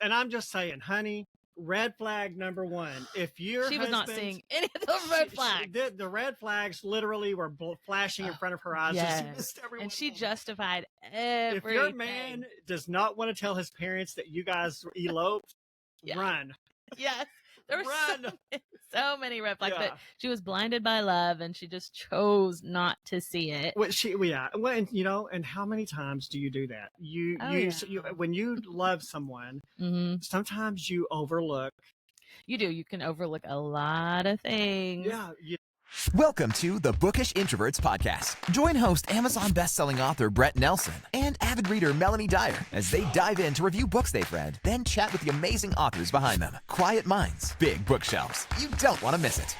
And I'm just saying, honey, red flag number one. If she was not seeing any of those red flags. The red flags literally were flashing in front of her eyes. Yes. She missed every And one she of them. justified everything. If your man does not want to tell his parents that you guys eloped, run. Yes. There were so many red flags, but she was blinded by love and she just chose not to see it. Well, and, and how many times do you do that? When you love someone, sometimes you overlook. You do. You can overlook a lot of things. Yeah. Welcome to the Bookish Introverts Podcast. Join host Amazon bestselling author Brett Nelson and avid reader Melanie Dyer as they dive in to review books they've read, then chat with the amazing authors behind them. Quiet minds, big bookshelves. You don't want to miss it.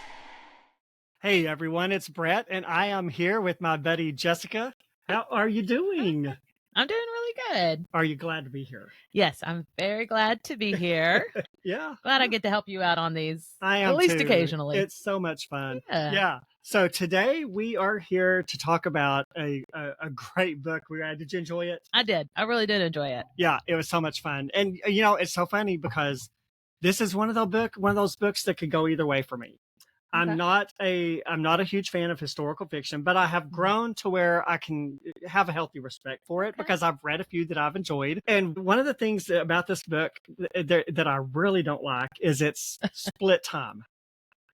Hey everyone, it's Brett and I am here with my buddy Jessica. How are you doing? I'm doing really good. Are you glad to be here? Yes, I'm very glad to be here. Yeah. Glad I get to help you out on these. I am at least too. Occasionally. It's so much fun. Yeah. So today we are here to talk about a great book we read. Did you enjoy it? I did. I really did enjoy it. Yeah, it was so much fun. And it's so funny because this is one of those books that could go either way for me. Okay. I'm not a huge fan of historical fiction, but I have grown to where I can have a healthy respect for it because I've read a few that I've enjoyed. And one of the things about this book that I really don't like is its split time.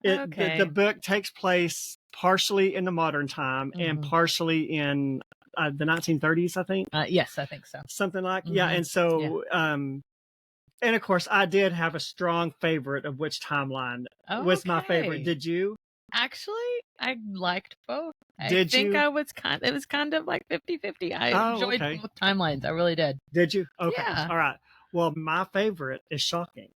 The book takes place partially in the modern time and partially in the 1930s, I think. Yes, I think so. Something like, yeah. And so, and of course, I did have a strong favorite of which timeline was my favorite. Did you? Actually, I liked both. It was kind of like 50-50. I enjoyed both timelines. I really did. Did you? Okay. Yeah. All right. Well, my favorite is shocking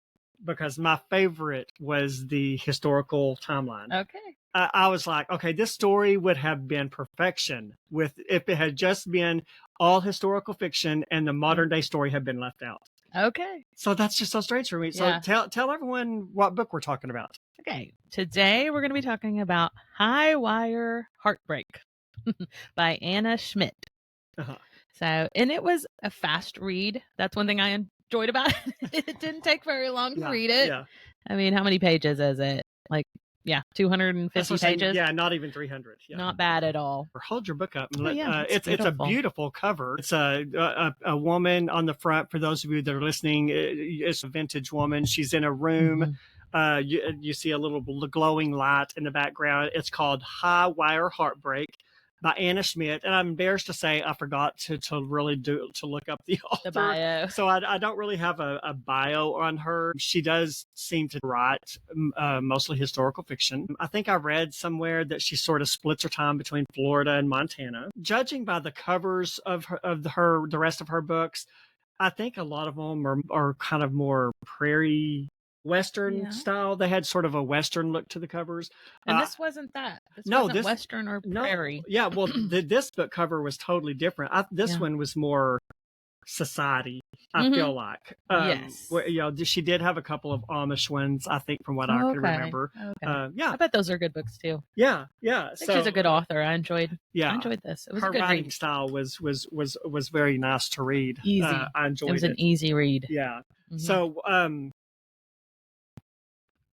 because my favorite was the historical timeline. Okay. I was like, okay, this story would have been perfection if it had just been all historical fiction and the modern day story had been left out. Okay. So that's just so strange for me. So tell everyone what book we're talking about. Okay. Today we're going to be talking about High Wire Heartbreak by Anna Schmidt. Uh-huh. So, and it was a fast read. That's one thing I enjoyed about it. It didn't take very long to read it. Yeah. I mean, how many pages is it? 250 pages. Yeah, not even 300. Yeah. Not bad at all. Hold your book up. And it's a beautiful cover. It's a woman on the front. For those of you that are listening, it's a vintage woman. She's in a room. You see a little glowing light in the background. It's called High Wire Heartbreak by Anna Schmidt. And I'm embarrassed to say I forgot to really look up the author. The bio. So I don't really have a bio on her. She does seem to write mostly historical fiction. I think I read somewhere that she sort of splits her time between Florida and Montana. Judging by the covers of the rest of her books, I think a lot of them are kind of more prairie Western style. They had sort of a Western look to the covers. And this wasn't that. This wasn't Western or prairie. Yeah, well, this book cover was totally different. This one was more society, I feel like. Yes. She did have a couple of Amish ones, I think, from what I can remember. Okay. I bet those are good books too. Yeah. I think she's a good author. I enjoyed this. It was her a good writing read. style was very nice to read. Easy. I enjoyed it. It was an easy read. Yeah. So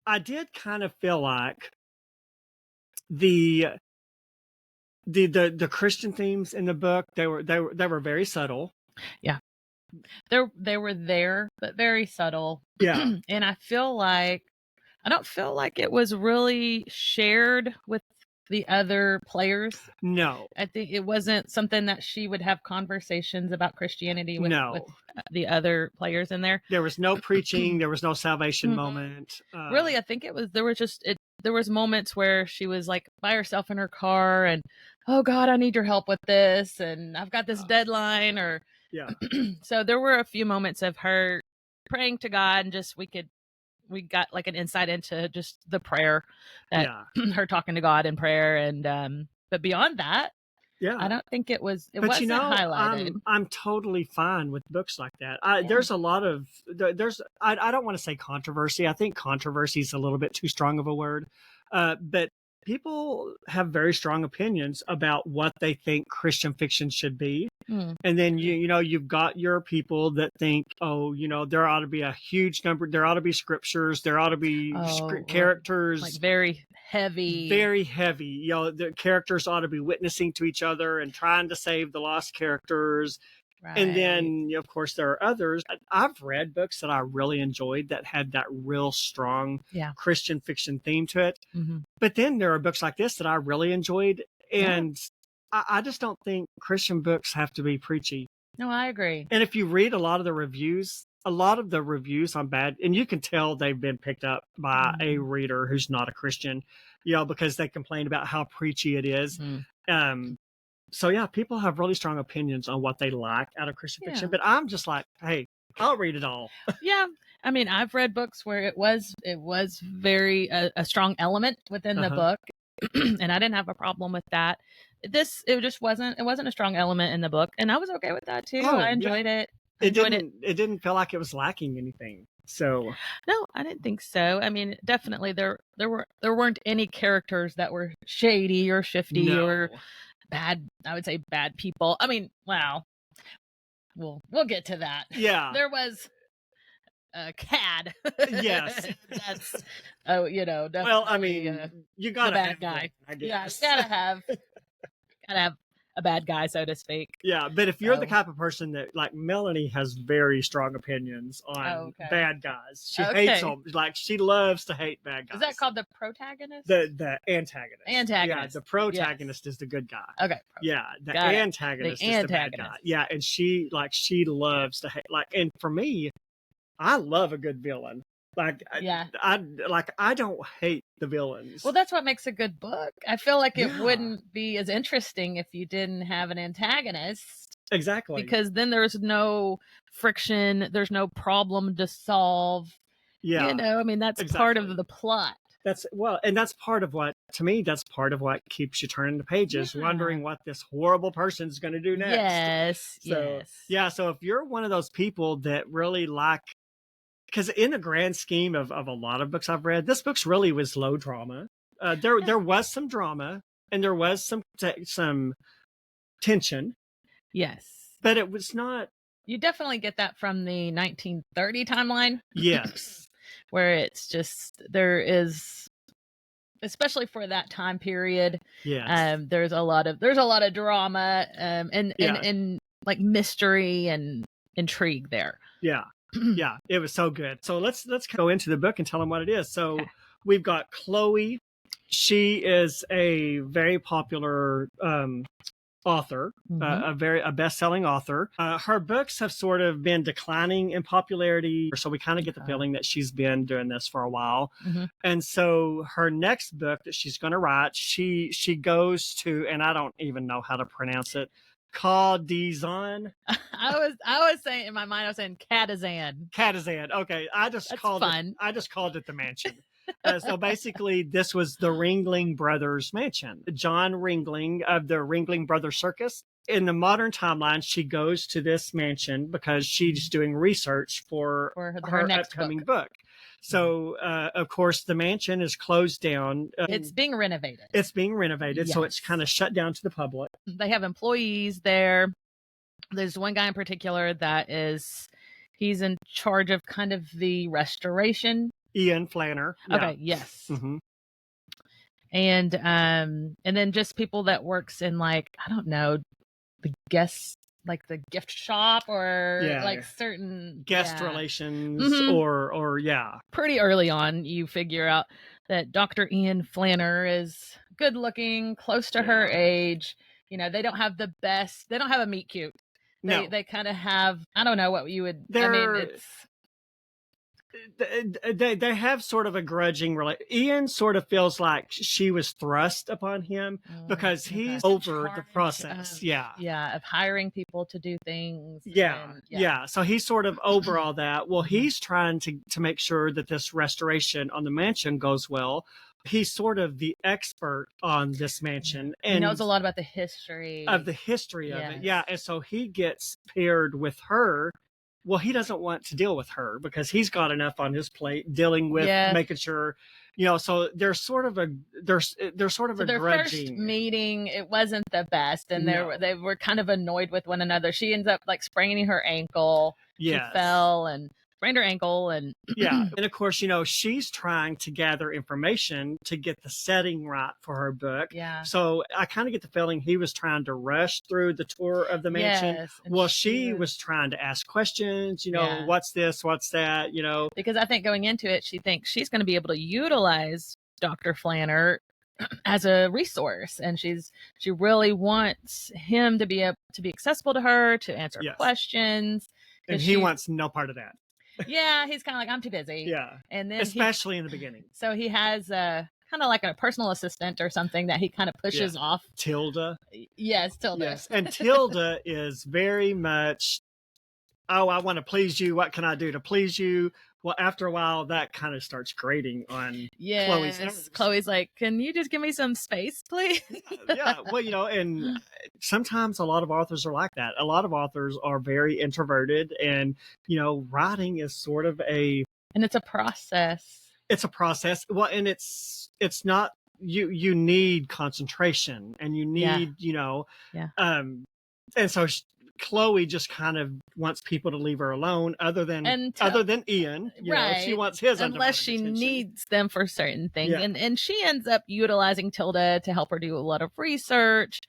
I did kind of feel like the Christian themes in the book, they were very subtle. Yeah. They were there, but very subtle. Yeah. And I don't feel like it was really shared with the other players. No. I think it wasn't something that she would have conversations about Christianity with the other players in there. There was no preaching. There was no salvation moment. Really, I think there was moments where she was like by herself in her car and, oh God, I need your help with this. And I've got this deadline so there were a few moments of her praying to God and just, we got like an insight into just the prayer that her talking to God in prayer. And, but beyond that, I don't think it wasn't highlighted. I'm totally fine with books like that. There's a lot of, I don't want to say controversy. I think controversy is a little bit too strong of a word. But people have very strong opinions about what they think Christian fiction should be. And then you've got your people that think, oh, there ought to be a huge number, there ought to be scriptures, there ought to be characters, like very heavy. The characters ought to be witnessing to each other and trying to save the lost characters. Right. And then, of course, there are others. I've read books that I really enjoyed that had that real strong Christian fiction theme to it. But then there are books like this that I really enjoyed. And I just don't think Christian books have to be preachy. No, I agree. And if you read a lot of the reviews on bad, and you can tell they've been picked up by a reader who's not a Christian, because they complain about how preachy it is. So yeah, people have really strong opinions on what they like out of Christian fiction, but I'm just like, hey, I'll read it all. Yeah. I mean, I've read books where it was very a strong element within the book, and I didn't have a problem with that. It wasn't a strong element in the book, and I was okay with that too. I enjoyed it. It didn't feel like it was lacking anything. So no, I didn't think so. I mean, definitely there weren't any characters that were shady or shifty or bad. I would say bad people. I mean, wow. We'll get to that. Yeah. There was a cad. Yes. That's definitely. Well, I mean, you got a bad guy. I guess. Yeah, gotta have a bad guy, so to speak. Yeah, but if you're the type of person that, like Melanie, has very strong opinions on bad guys, she hates them. Like, she loves to hate bad guys. Is that called the protagonist? The antagonist. Yeah, the protagonist is the good guy. Okay. Yeah, the antagonist is the bad guy. Yeah, and she loves to hate. Like, and for me, I love a good villain. Like, I don't hate the villains. Well, that's what makes a good book. I feel like it wouldn't be as interesting if you didn't have an antagonist. Exactly. Because then there's no friction. There's no problem to solve. Yeah. I mean, that's part of the plot. That's part of what, to me, that's part of what keeps you turning the pages, wondering what this horrible person's going to do next. Yes. So if you're one of those people that really like, because in the grand scheme of a lot of books I've read, this book's really was low drama. There was some drama and there was some tension. Yes. But it was not. You definitely get that from the 1930 timeline. Yes. Where it's just, there is, especially for that time period. Yes. There's a lot of drama and like mystery and intrigue there. Yeah. Yeah, it was so good. So let's go into the book and tell them what it is. So we've got Chloe. She is a very popular author, a best-selling author. Her books have sort of been declining in popularity, so we kind of get the feeling that she's been doing this for a while. And so her next book that she's going to write, she goes to, and I don't even know how to pronounce it, Cadizan. I was saying in my mind, I was saying Cadizan. Cadizan. Okay, I just called it the mansion. So basically, this was the Ringling Brothers mansion. John Ringling of the Ringling Brothers Circus. In the modern timeline, she goes to this mansion because she's doing research for her next upcoming book. So, of course, the mansion is closed down. It's being renovated. Yes. So it's kind of shut down to the public. They have employees there. There's one guy in particular he's in charge of kind of the restoration. Ian Flanner. Yeah. Okay, yes. And then just people that works in, like, I don't know, the gift shop or certain guest relations or pretty early on you figure out that Dr. Ian Flanner is good looking, close to her age. They don't have a meet cute. They kind of have, I don't know what you would, they have sort of a grudging relationship. Ian sort of feels like she was thrust upon him because he's over the process. Of hiring people to do things. So he's sort of over all that. Well, he's trying to make sure that this restoration on the mansion goes well. He's sort of the expert on this mansion and he knows a lot about the history of it. Yeah. And so he gets paired with her well, he doesn't want to deal with her because he's got enough on his plate dealing with making sure, so there's sort of a their grudging. First meeting, it wasn't the best, and they were kind of annoyed with one another. She ends up like spraining her ankle. She fell and sprained her ankle, and and of course, she's trying to gather information to get the setting right for her book. So I kind of get the feeling he was trying to rush through the tour of the mansion. Well, she was trying to ask questions, what's this, what's that, because I think going into it, she thinks she's going to be able to utilize Dr. Flanner as a resource, and she really wants him to be accessible to her, to answer questions, and he wants no part of that. Yeah, he's kind of like, I'm too busy. Yeah. And then especially in the beginning. So he has kind of like a personal assistant or something that he kind of pushes off. Tilda. Yes, Tilda. Yes. And Tilda is very much, I want to please you. What can I do to please you? Well, after a while, that kind of starts grating on Chloe's nerves. Chloe's like, can you just give me some space, please? Well, and sometimes a lot of authors are like that. A lot of authors are very introverted, and, writing is sort of and it's a process. It's a process. Well, and it's not, you need concentration, and you need, and so Chloe just kind of wants people to leave her alone, other than Ian. She wants his, unless she needs them for certain things. And she ends up utilizing Tilda to help her do a lot of research,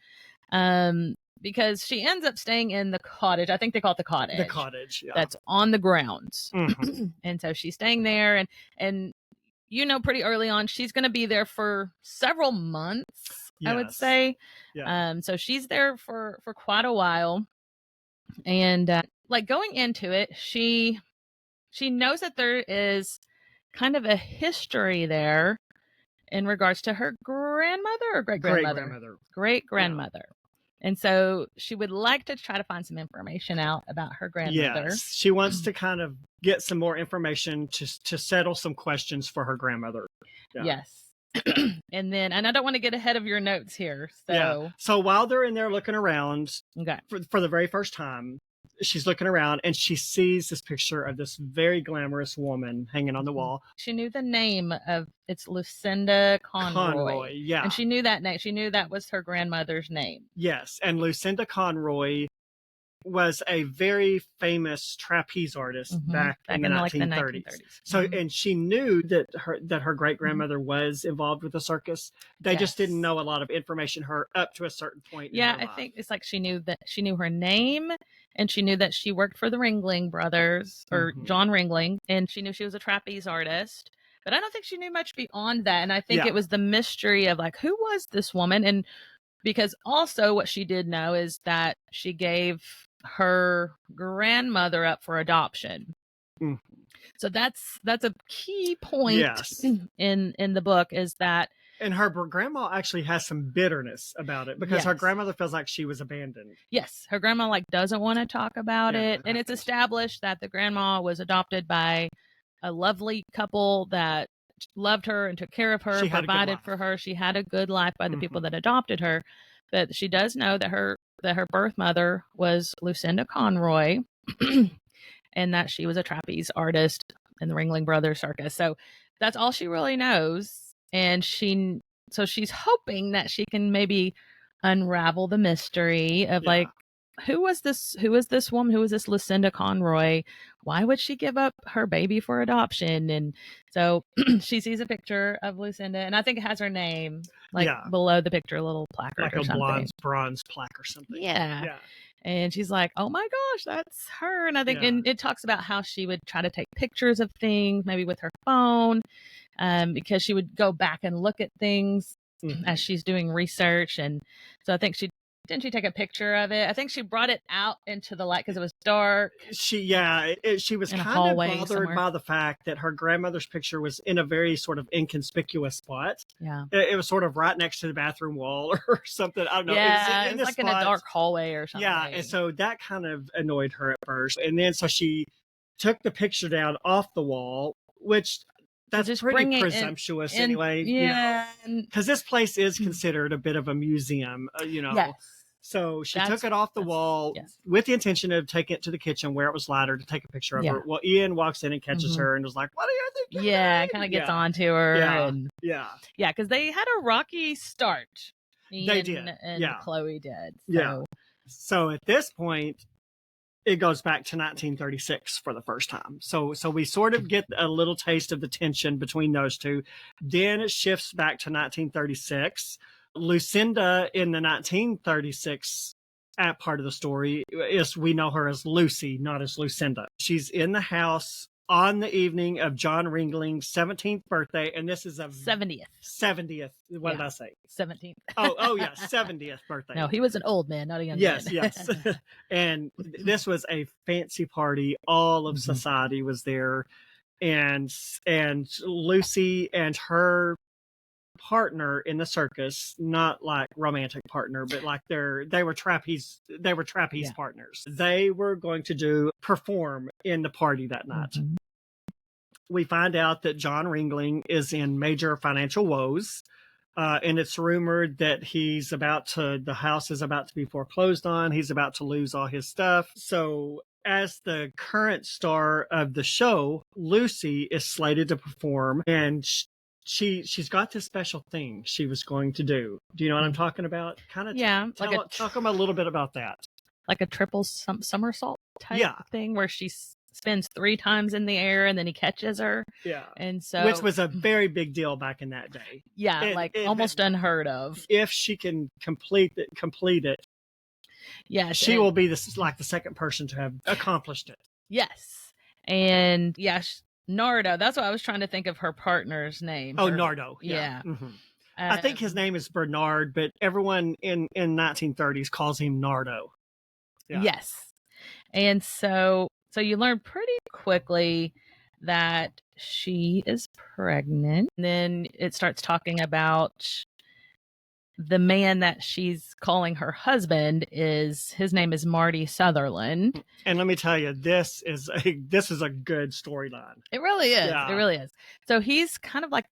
because she ends up staying in the cottage. I think they call it the cottage. The cottage, that's on the grounds. And so she's staying there, and pretty early on, she's going to be there for several months. I would say. So she's there for quite a while. And like going into it, she knows that there is kind of a history there in regards to her grandmother or great grandmother. And so she would like to try to find some information out about her grandmother. Yes, she wants to kind of get some more information to settle some questions for her grandmother. Yes. And I don't want to get ahead of your notes here. So while they're in there looking around, for the very first time, she's looking around and she sees this picture of this very glamorous woman hanging on the wall. She knew the name of it's Lucinda Conroy. Yeah. And she knew that name. She knew that was her grandmother's name. Yes. And Lucinda Conroy was a very famous trapeze artist back in the 1930s. So, and she knew that her great grandmother was involved with the circus. They just didn't know a lot of information up to a certain point. Yeah, I think it's like she knew her name, and she knew that she worked for the Ringling Brothers or John Ringling, and she knew she was a trapeze artist. But I don't think she knew much beyond that. And I think it was the mystery of like, who was this woman? And because also what she did know is that she gave her grandmother up for adoption. So that's a key point in the book, is that, and her grandma actually has some bitterness about it because her grandmother feels like she was abandoned. Yes, her grandma doesn't want to talk about it, and it's established that the grandma was adopted by a lovely couple that loved her and took care of her, provided for her. She had a good life by the people that adopted her. But she does know that her birth mother was Lucinda Conroy, and that she was a trapeze artist in the Ringling Brothers Circus. So that's all she really knows. And she's hoping that she can maybe unravel the mystery of like, who was this woman? Who was this Lucinda Conroy? Why would she give up her baby for adoption? And so she sees a picture of Lucinda, and I think it has her name below the picture, a little placard, like or something. Like a bronze plaque or something. Yeah. And she's like, oh my gosh, that's her. And I think, and it talks about how she would try to take pictures of things, maybe with her phone, because she would go back and look at things as she's doing research. And so I think didn't she take a picture of it? I think she brought it out into the light because it was dark. She was kind of bothered by the fact that her grandmother's picture was in a very sort of inconspicuous spot. Yeah. It was sort of right next to the bathroom wall or something. I don't know. Yeah, it was like in a dark hallway or something. Yeah, and so that kind of annoyed her at first. And then so she took the picture down off the wall, which... That's just pretty presumptuous anyway. Yeah. Because this place is considered a bit of a museum, Yes. So she took it off the wall with the intention of taking it to the kitchen where it was laddered to take a picture of her. Well, Ian walks in and catches her and was like, "What are you thinking?" Yeah, kind of gets onto her. Yeah, because they had a rocky start. Ian they did, and Chloe did. So at this point, it goes back to 1936 for the first time. So we sort of get a little taste of the tension between those two. Then it shifts back to 1936. Lucinda in the 1936 part of the story we know her as Lucy, not as Lucinda. She's in the house on the evening of John Ringling's 17th birthday, and this is a 70th. What did I say? 17th. Oh yeah, 70th birthday. No, he was an old man, not a young man. Yes. And this was a fancy party. All of society was there, and Lucy and her partner in the circus, not like romantic partner, but like they were trapeze partners. They were going to perform in the party that night. We find out that John Ringling is in major financial woes, and it's rumored that the house is about to be foreclosed on. He's about to lose all his stuff. So as the current star of the show, Lucy is slated to perform, and she's got this special thing she was going to do. Do you know what I'm talking about? Talk a little bit about that. Like a triple somersault type thing where she spins 3 times in the air and then he catches her. Yeah. And so, which was a very big deal back in that day. Yeah, almost unheard of. If she can complete it. Yes. She will be the second person to have accomplished it. Yes. And Nardo, that's what I was trying to think of her partner's name. Nardo. Yeah. I think his name is Bernard, but everyone in 1930s calls him Nardo. Yeah. Yes. And so you learn pretty quickly that she is pregnant. And then it starts talking about the man that she's calling her husband his name is Marty Sutherland. And let me tell you, this is a good storyline. It really is. Yeah. It really is. So he's kind of like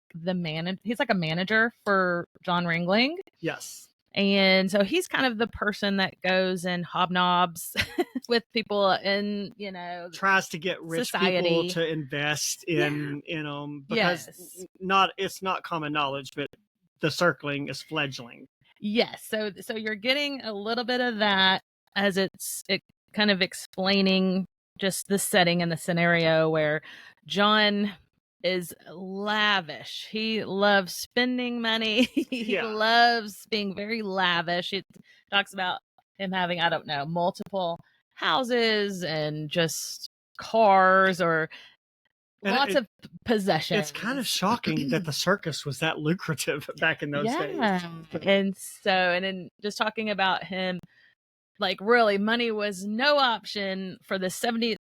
he's like a manager for John Ringling. Yes. And so he's kind of the person that goes and hobnobs with people in, tries to get rich society. People to invest in them because it's not common knowledge, but the circling is fledgling. Yes. So you're getting a little bit of that as it kind of explaining just the setting and the scenario where John is lavish. He loves spending money. He loves being very lavish. It talks about him having, I don't know, multiple houses and just cars or lots of possessions. It's kind of shocking that the circus was that lucrative back in those days. And then just talking about him, like really money was no option for the 70th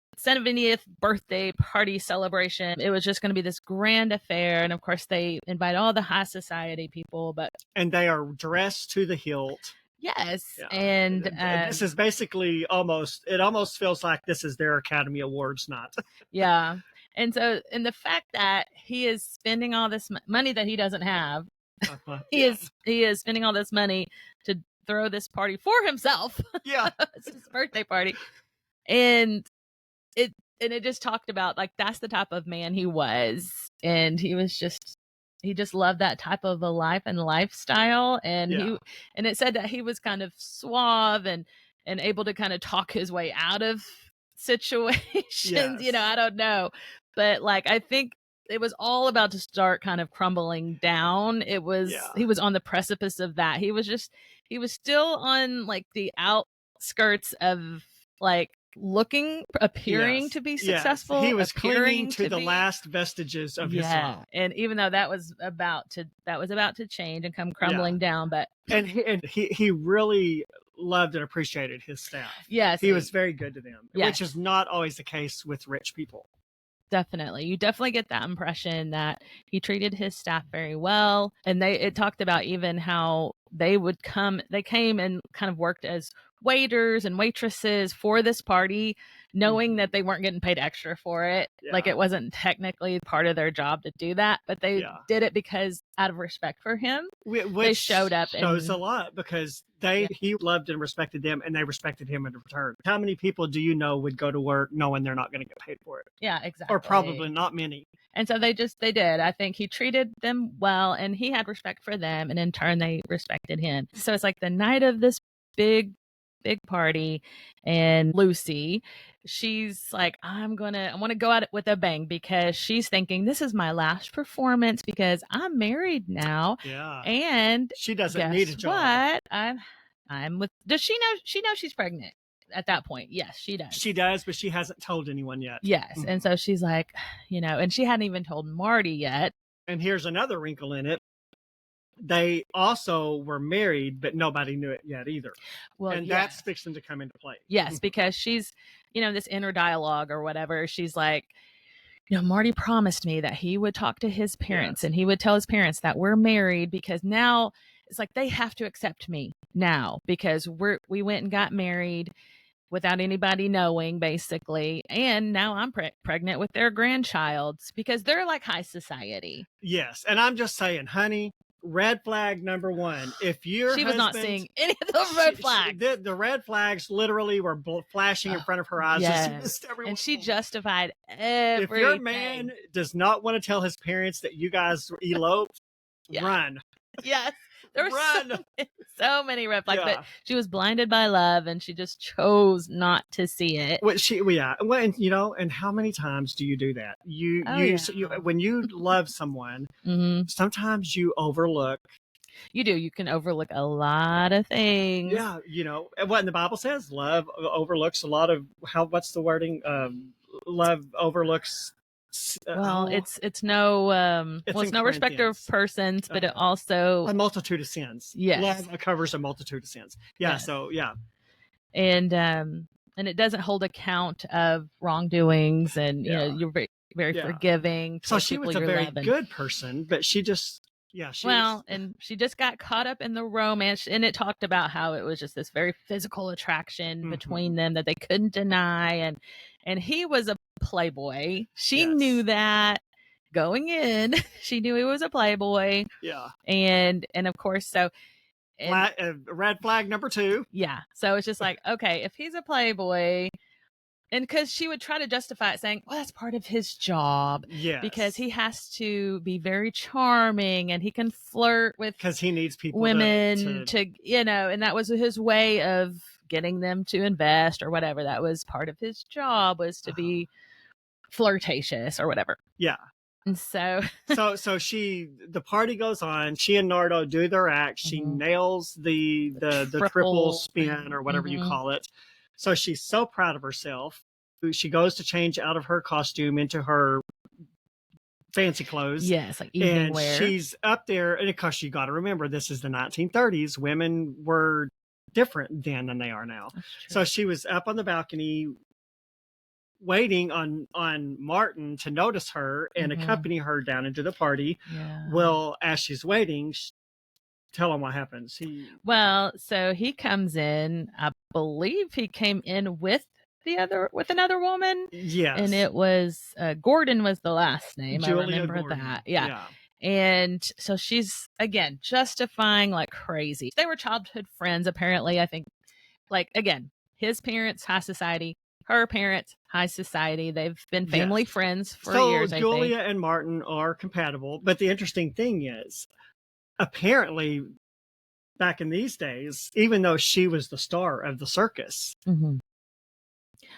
birthday party celebration. It was just going to be this grand affair. And of course they invite all the high society people, and they are dressed to the hilt. Yes. Yeah. And this is basically it almost feels like this is their Academy Awards night. Yeah. And the fact that he is spending all this money that he doesn't have, he is spending all this money to throw this party for himself. Yeah. It's his birthday party. And it just talked about like that's the type of man he was, and he just loved that type of a life and lifestyle, and it said that he was kind of suave and able to kind of talk his way out of situations. Yes. I don't know, but like I think it was all about to start kind of crumbling down. He was on the precipice of that. He was still on like the outskirts of like appearing to be successful. He was clinging to the last vestiges of his life. And even though that was about to change and come crumbling down, but he really loved and appreciated his staff. Yes, he was very good to them, which is not always the case with rich people. Definitely. You definitely get that impression that he treated his staff very well. And it talked about even how they came and kind of worked as waiters and waitresses for this party, knowing that they weren't getting paid extra for it. Like it wasn't technically part of their job to do that, but they did it because out of respect for him, which they showed up. Shows a lot because he loved and respected them, and they respected him in return. How many people do you know would go to work knowing they're not going to get paid for it? Yeah, exactly. Or probably not many. And so they did. I think he treated them well, and he had respect for them, and in turn they respected him. So it's like the night of this big party, and Lucy, she's like, I want to go out with a bang, because she's thinking, this is my last performance because I'm married now. Yeah. And she doesn't need a job. What? I'm with, does she know she's pregnant at that point? Yes, she does. She does, but she hasn't told anyone yet. Yes. And so she's like, and she hadn't even told Marty yet. And here's another wrinkle in it. They also were married, but nobody knew it yet either. Well, and that's fixing to come into play. Yes, because she's, this inner dialogue or whatever. She's like, Marty promised me that he would talk to his parents and he would tell his parents that we're married, because now it's like they have to accept me now because we went and got married without anybody knowing, basically. And now I'm pregnant with their grandchild, because they're like high society. Yes. And I'm just saying, honey, red flag number one. If she was not seeing any of those red flags. The red flags literally were flashing in front of her eyes. Yes. And she justified everything. If your man does not want to tell his parents that you guys eloped, run. Yes. There were so many red flags, but she was blinded by love, and she just chose not to see it. Well, and how many times do you do that? When you love someone, sometimes you overlook. You do. You can overlook a lot of things. Yeah, what the Bible says, love overlooks a lot of what's the wording? Love overlooks. It's no respecter of persons, but it also a multitude of sins. Yes, love covers a multitude of sins. So and it doesn't hold account of wrongdoings, and you're very, very forgiving. So she was a very good person, but she just and she just got caught up in the romance, and it talked about how it was just this very physical attraction between them that they couldn't deny, and he was a playboy. She knew that going in. She knew he was a playboy. Yeah. And of course, so red flag number 2. Yeah. So it's just like, okay, if he's a playboy, and because she would try to justify it saying, well, that's part of his job. Yes. Because he has to be very charming, and he can flirt with, because he needs people, women to and that was his way of getting them to invest or whatever. That was part of his job, was to be flirtatious or whatever. Yeah. And so the party goes on. She and Nardo do their act. She nails the triple spin or whatever you call it. So she's so proud of herself. She goes to change out of her costume into her fancy clothes. Yes, like evening and wear. She's up there, and of course you got to remember, this is the 1930s. Women were different then than they are now. So she was up on the balcony waiting on Martin to notice her and accompany her down into the party. Yeah. Well, as she's waiting, tell him what happens. So he comes in. I believe he came in with another woman. Yes. And it was Gordon was the last name. Julia I remember Gordon. that. Yeah. And so she's, again, justifying like crazy. They were childhood friends, apparently. I think, like, again, his parents, high society, her parents, high society. They've been family friends for years, I think. Julia and Martin are compatible. But the interesting thing is, apparently, back in these days, even though she was the star of the circus,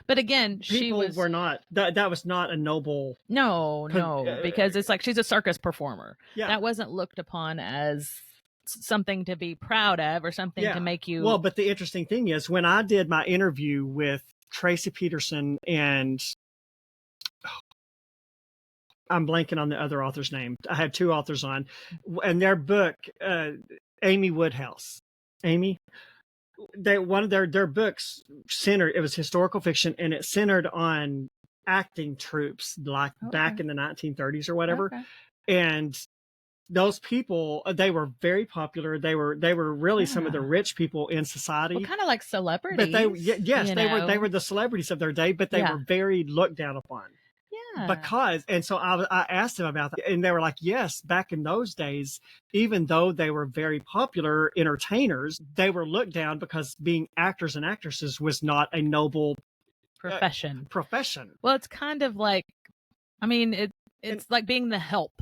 but again, were not. That was not a noble. No, because it's like she's a circus performer. Yeah. That wasn't looked upon as something to be proud of or something to make you. Well, but the interesting thing is, when I did my interview with Tracy Peterson and I'm blanking on the other author's name. I had 2 authors on, and their book, Amy Woodhouse. Amy, one of their books centered. It was historical fiction, and it centered on acting troupes, like back in the 1930s or whatever. And those people, they were very popular. They were really some of the rich people in society. Well, kind of like celebrities. But they were the celebrities of their day, but they were very looked down upon. Yeah. And so I asked them about that, and they were like, yes, back in those days, even though they were very popular entertainers, they were looked down because being actors and actresses was not a noble profession. Well, it's kind of like, I mean, it's like being the help.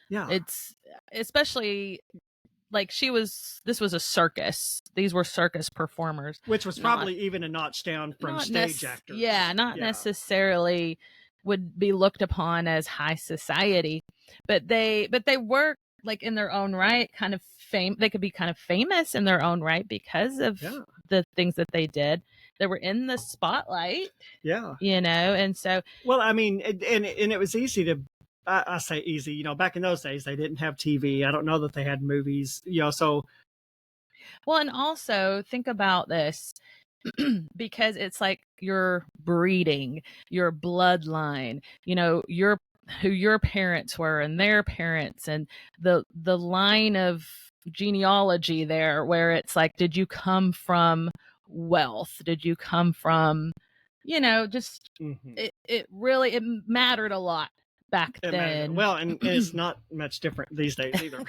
Yeah. It's especially like this was a circus. These were circus performers. Which was probably even a notch down from stage actors. Yeah, not necessarily would be looked upon as high society. But they were like in their own right kind of they could be kind of famous in their own right because of the things that they did. They were in the spotlight. Yeah. And so well, I mean, and it was easy to I say easy, back in those days, they didn't have TV. I don't know that they had movies, so. Well, and also think about this because it's like your breeding, your bloodline, who your parents were and their parents and the line of genealogy there where it's like, did you come from wealth? Did you come from, just it really, it mattered a lot back then. Well, and it's not much different these days either.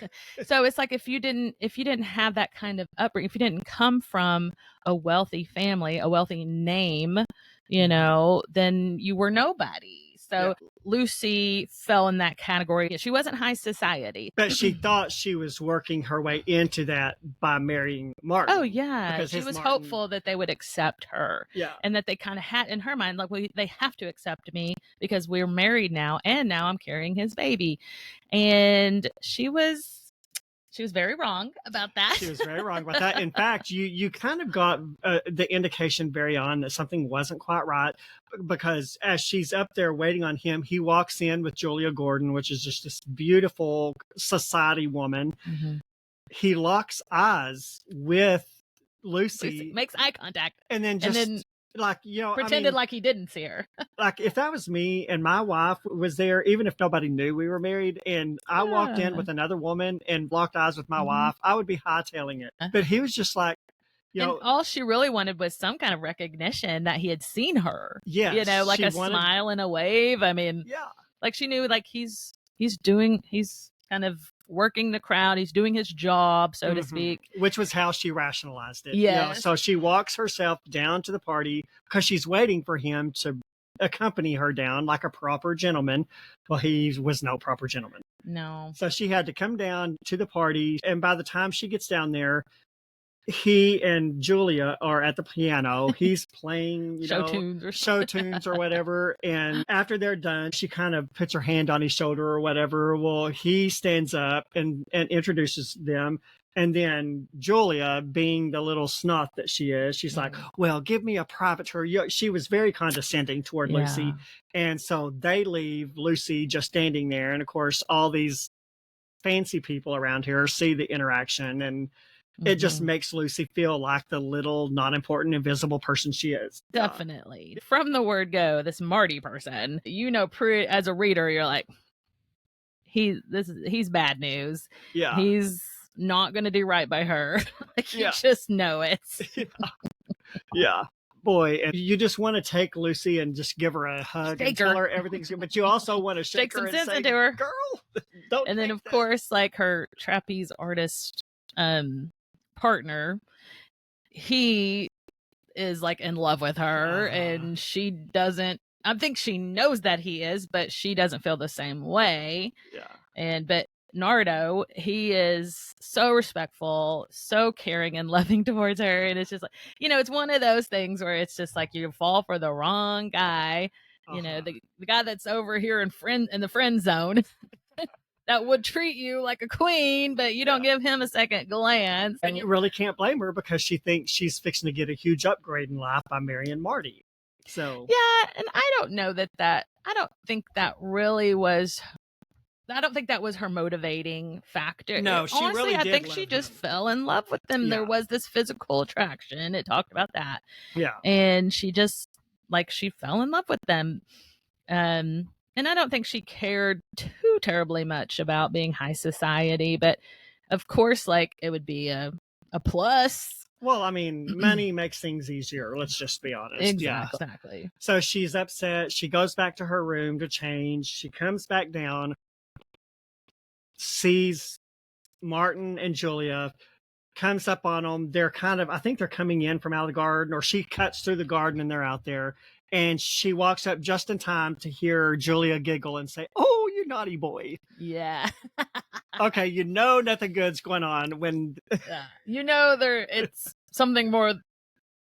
So it's like if you didn't have that kind of upbringing, if you didn't come from a wealthy family, a wealthy name, then you were nobody. So Lucy fell in that category. She wasn't high society. But she thought she was working her way into that by marrying Martin. Oh, yeah. She was hopeful that they would accept her. Yeah. And that they kind of had in her mind, like, well, they have to accept me because we're married now. And now I'm carrying his baby. And she was very wrong about that. She was very wrong about that. In fact, you kind of got the indication very on that something wasn't quite right, because as she's up there waiting on him, he walks in with Julia Gordon, which is just this beautiful society woman. Mm-hmm. He locks eyes with Lucy, makes eye contact, and then like, pretended like he didn't see her. Like if that was me and my wife was there, even if nobody knew we were married, and I walked in with another woman and locked eyes with my wife, I would be hightailing it. But he was just like, and all she really wanted was some kind of recognition that he had seen her. Yes, like a smile and a wave. I mean, like she knew, like he's kind of working the crowd. He's doing his job, so to speak. Which was how she rationalized it. Yeah. So she walks herself down to the party because she's waiting for him to accompany her down like a proper gentleman. Well, he was no proper gentleman. No. So she had to come down to the party. And by the time she gets down there, he and Julia are at the piano. He's playing, show tunes or whatever. And after they're done, she kind of puts her hand on his shoulder or whatever. Well, he stands up and introduces them. And then Julia, being the little snoth that she is, she's like, well, give me a private tour. She was very condescending toward Lucy. And so they leave Lucy just standing there. And of course, all these fancy people around here see the interaction, and it just makes Lucy feel like the little, not-important, invisible person she is. Definitely. From the word go, this Marty person, as a reader, you're like, he's bad news. Yeah. He's not going to do right by her. Like, you just know it. Yeah. Boy, and you just want to take Lucy and just give her a hug and tell her everything's good, but you also want to shake her some and sense say, into her. Girl, don't. And then, of course, like her trapeze artist partner, he is like in love with her, and she doesn't. I think she knows that he is, but she doesn't feel the same way. Yeah. But Nardo, he is so respectful, so caring and loving towards her, and it's just like, it's one of those things where it's just like you fall for the wrong guy. The guy that's over here in the friend zone. That would treat you like a queen, but you don't give him a second glance. And you really can't blame her, because she thinks she's fixing to get a huge upgrade in life by marrying Marty. So yeah, and I don't know that I don't think that really was. I don't think that was her motivating factor. No, she honestly, really I did think love she just him. fell in love with him. Yeah. There was this physical attraction. It talked about that. Yeah. And she just she fell in love with them. And I don't think she cared too terribly much about being high society, but of course, like, it would be a plus. Well, I mean, money makes things easier. Let's just be honest. Exactly. Yeah. So she's upset. She goes back to her room to change. She comes back down, sees Martin and Julia, comes up on them. They're I think they're coming in from out of the garden, or she cuts through the garden and they're out there. And she walks up just in time to hear Julia giggle and say, "Oh, you naughty boy." Yeah. Okay, you know nothing good's going on when... You know it's something more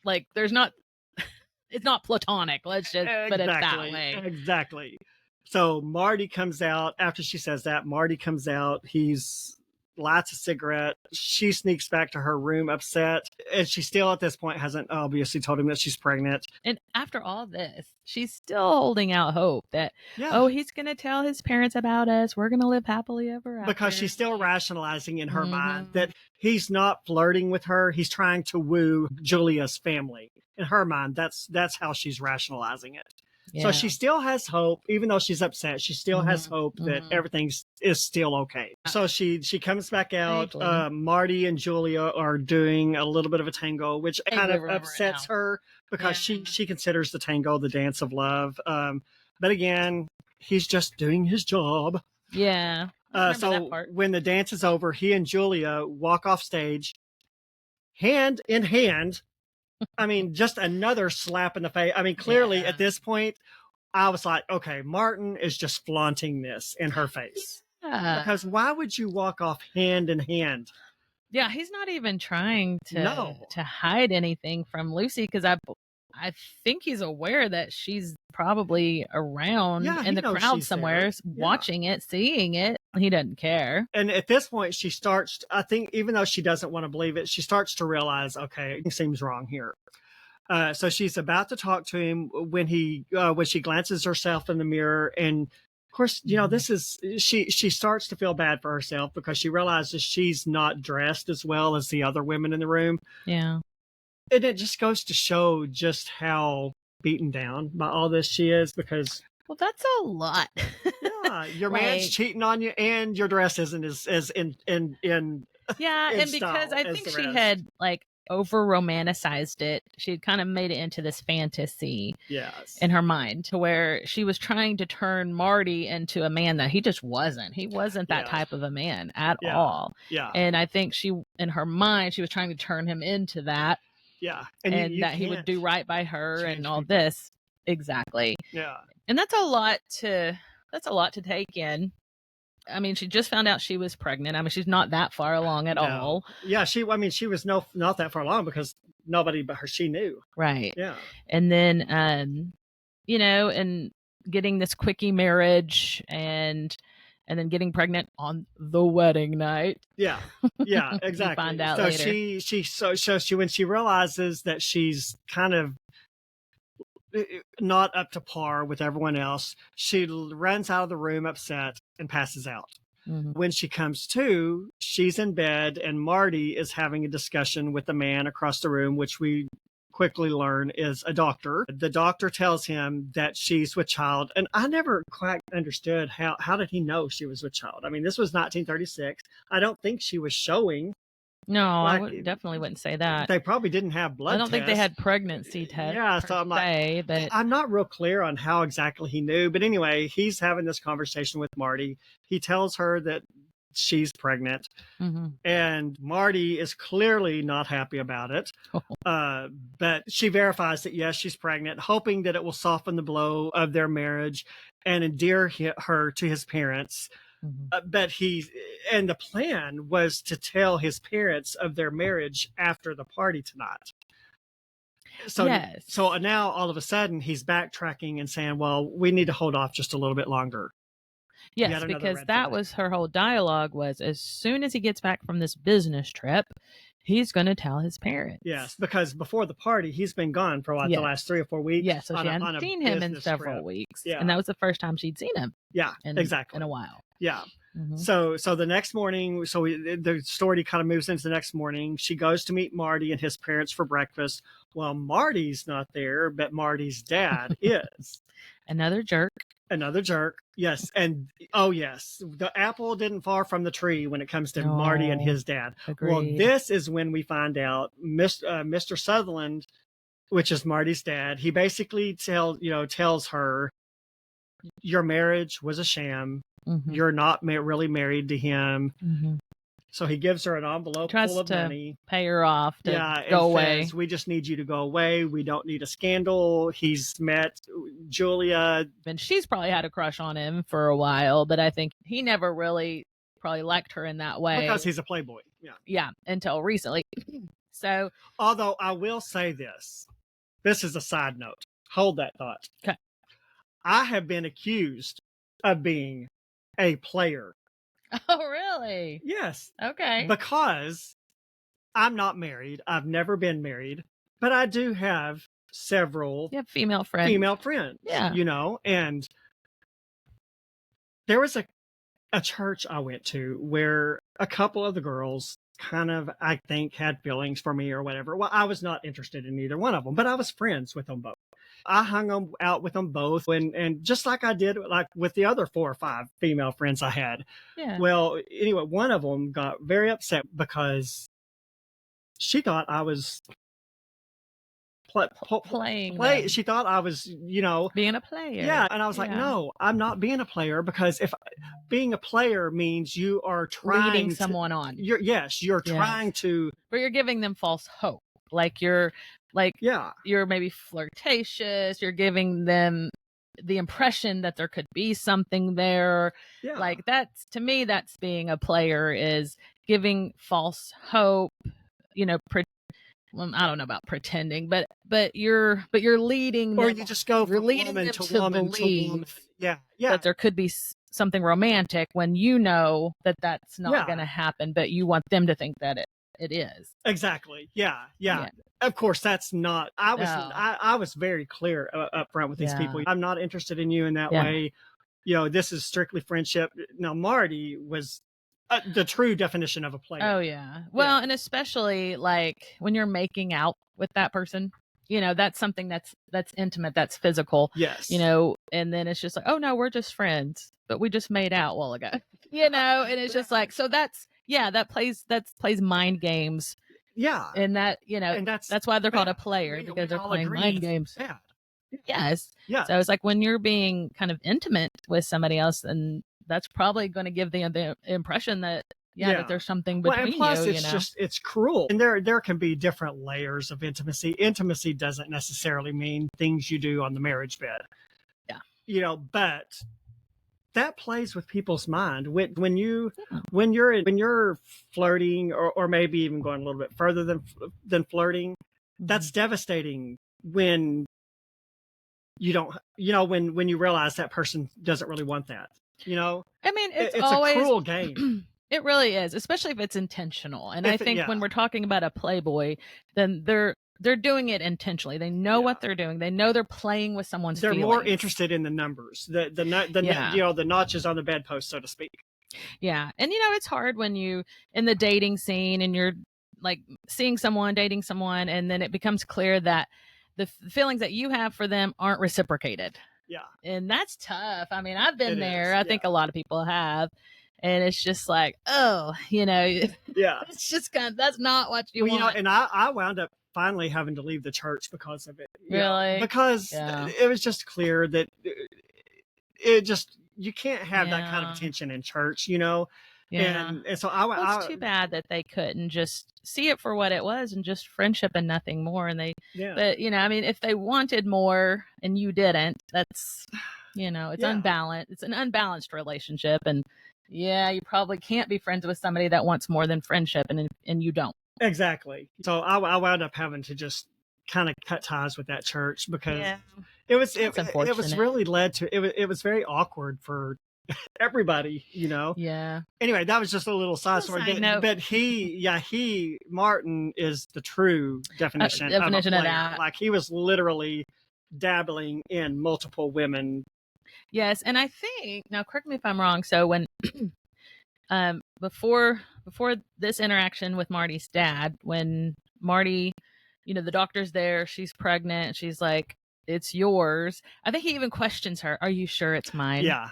like it's not platonic. Let's just put it that way. Exactly. So Marty comes out. After she says that, Marty comes out. He's lights a cigarette. She sneaks back to her room upset. And she still at this point hasn't obviously told him that she's pregnant. And after all this, she's still holding out hope that, he's going to tell his parents about us. We're going to live happily ever after. Because she's still rationalizing in her mind that he's not flirting with her. He's trying to woo Julia's family. In her mind, that's how she's rationalizing it. Yeah. So she still has hope, even though she's upset. She still has hope that everything is still okay. So she comes back out. Marty and Julia are doing a little bit of a tango, which kind of upsets her because she considers the tango the dance of love. But again, he's just doing his job. Yeah. So when the dance is over, he and Julia walk off stage, hand in hand. I mean, just another slap in the face. I mean, clearly at this point, I was like, okay, Martin is just flaunting this in her face. Yeah. Because why would you walk off hand in hand? Yeah, he's not even trying to hide anything from Lucy, because I think he's aware that she's probably around in the crowd somewhere, watching it, seeing it. He doesn't care. And at this point, she starts, I think, even though she doesn't want to believe it, she starts to realize, okay, it seems wrong here. So she's about to talk to him when she glances herself in the mirror. And of course, this is, she starts to feel bad for herself because she realizes she's not dressed as well as the other women in the room. Yeah. And it just goes to show just how beaten down by all this she is, because... Well, that's a lot. Yeah, your man's cheating on you and your dress isn't as in Yeah, and because I think she had over romanticized it. She had kind of made it into this fantasy in her mind, to where she was trying to turn Marty into a man that he just wasn't. He wasn't that type of a man at all. Yeah. And I think in her mind, she was trying to turn him into that. Yeah. And that he would do right by her and all this. Exactly. Yeah. And that's a lot to take in. I mean, she just found out she was pregnant. I mean, she's not that far along at all. Yeah, she was not that far along because nobody but her, she knew. Right. Yeah. And then, and getting this quickie marriage and then getting pregnant on the wedding night. Yeah. Yeah, exactly. Find out later. So when she realizes that she's kind of not up to par with everyone else, she runs out of the room upset and passes out. When she comes to, she's in bed and Marty is having a discussion with the man across the room, which we quickly learn is a doctor. The doctor tells him that she's with child, and I never quite understood how did he know she was with child. I mean, this was 1936. I don't think she was showing. No, I definitely wouldn't say that. They probably didn't have blood tests. Think they had pregnancy tests. Yeah, so I'm not real clear on how exactly he knew. But anyway, he's having this conversation with Marty. He tells her that she's pregnant. And Marty is clearly not happy about it. But she verifies that, yes, she's pregnant, hoping that it will soften the blow of their marriage and endear her to his parents. But the plan was to tell his parents of their marriage after the party tonight. So now all of a sudden he's backtracking and saying, well, we need to hold off just a little bit longer. Yes, because that was her whole dialogue, was as soon as he gets back from this business trip, he's going to tell his parents. Yes, because before the party, he's been gone for the last 3 or 4 weeks. Yeah, so she hadn't seen him in several weeks. Yeah. And that was the first time she'd seen him. Yeah, exactly. In a while. Yeah. So the next morning, the story kind of moves into the next morning. She goes to meet Marty and his parents for breakfast. Well, Marty's not there, but Marty's dad is. Another jerk. Another jerk. Yes. And oh yes, the apple didn't fall from the tree when it comes to Marty and his dad. Agreed. Well, this is when we find out Mr. Sutherland, which is Marty's dad, he basically tells her, your marriage was a sham. Mm-hmm. You're not really married to him. Mm-hmm. So he gives her an envelope full of money. Pay her off to go away. Says, we just need you to go away. We don't need a scandal. He's met Julia. And she's probably had a crush on him for a while, but I think he never really probably liked her in that way. Because he's a playboy. Yeah. Yeah, until recently. So, although I will say this. This is a side note. Hold that thought. Okay. I have been accused of being a player. Oh, really? Yes. Okay. Because I'm not married. I've never been married, but I do have several female friends. Yeah. And there was a church I went to where a couple of the girls kind of, I think, had feelings for me or whatever. Well, I was not interested in either one of them, but I was friends with them both. I hung out with them both, and just like I did like with the other 4 or 5 female friends I had. Yeah. Well, anyway, one of them got very upset because she thought I was playing. She thought I was, being a player. Yeah, and I was like, no, I'm not being a player, because if being a player means you are leading someone on. You're trying to, but you're giving them false hope. You're maybe flirtatious. You're giving them the impression that there could be something there. Yeah. Like that's, to me, that's being a player, is giving false hope. I don't know about pretending, but you're leading them, or you just go from leading woman them to woman to woman. Yeah. That there could be something romantic when you know that that's not going to happen, but you want them to think that it is. Exactly. Yeah. Of course, that's not. I was very clear up front with these people. I'm not interested in you in that way. This is strictly friendship. Now, Marty was the true definition of a player. Oh yeah. Well, and especially like when you're making out with that person, that's something that's intimate, that's physical. Yes. And then it's just like, oh no, we're just friends, but we just made out a while ago. And it's just like, so that plays mind games. Yeah. And that, and that's why they're called a player, because they're playing mind games. Bad. Yes. Yeah. So it's like when you're being kind of intimate with somebody else, and that's probably going to give the impression that that there's something between and plus you. It's cruel, and there can be different layers of intimacy. Intimacy doesn't necessarily mean things you do on the marriage bed. Yeah. But that plays with people's mind when you're flirting, or maybe even going a little bit further than flirting. That's devastating when you don't, when you realize that person doesn't really want that. I mean, it's always a cruel game. It really is, especially if it's intentional. And I think when we're talking about a playboy, then they're doing it intentionally. They know what they're doing. They know they're playing with someone's feelings. They're more interested in the numbers, the notches on the bedpost, so to speak. Yeah. And it's hard when you in the dating scene and you're like seeing someone, dating someone, and then it becomes clear that the feelings that you have for them aren't reciprocated. Yeah. And that's tough. I mean, I've been there. I think a lot of people have. And it's just like, it's just that's not what you want. And I wound up finally having to leave the church because of it. Really? Because it was just clear that you can't have that kind of attention in church, Yeah. And so it's too bad that they couldn't just see it for what it was and just friendship and nothing more. And but I mean, if they wanted more and you didn't, that's, it's unbalanced. It's an unbalanced relationship. And you probably can't be friends with somebody that wants more than friendship, and you don't. Exactly. So I wound up having to just kind of cut ties with that church because it was really led to it was very awkward for everybody, Yeah. Anyway, that was just a little side story. But Martin is the true definition of a player. Of that. Like he was literally dabbling in multiple women. Yes, and I think, now correct me if I'm wrong, so when before this interaction with Marty's dad, when Marty, the doctor's there, she's pregnant, she's like, it's yours. I think he even questions her. Are you sure it's mine? Yeah.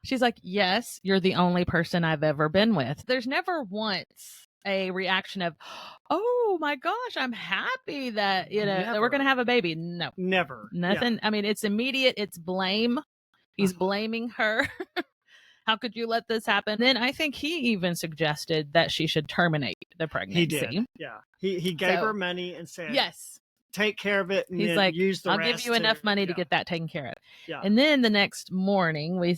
She's like, yes, you're the only person I've ever been with. There's never once a reaction of, oh my gosh, I'm happy that, that we're going to have a baby. No. Never. Nothing. Yeah. I mean, it's immediate. It's blame. He's blaming her. How could you let this happen? Then I think he even suggested that she should terminate the pregnancy. He did. Yeah. He gave her money and said, yes, take care of it. And he's then like, use the I'll rest give you enough money to get that taken care of. Yeah. And then the next morning,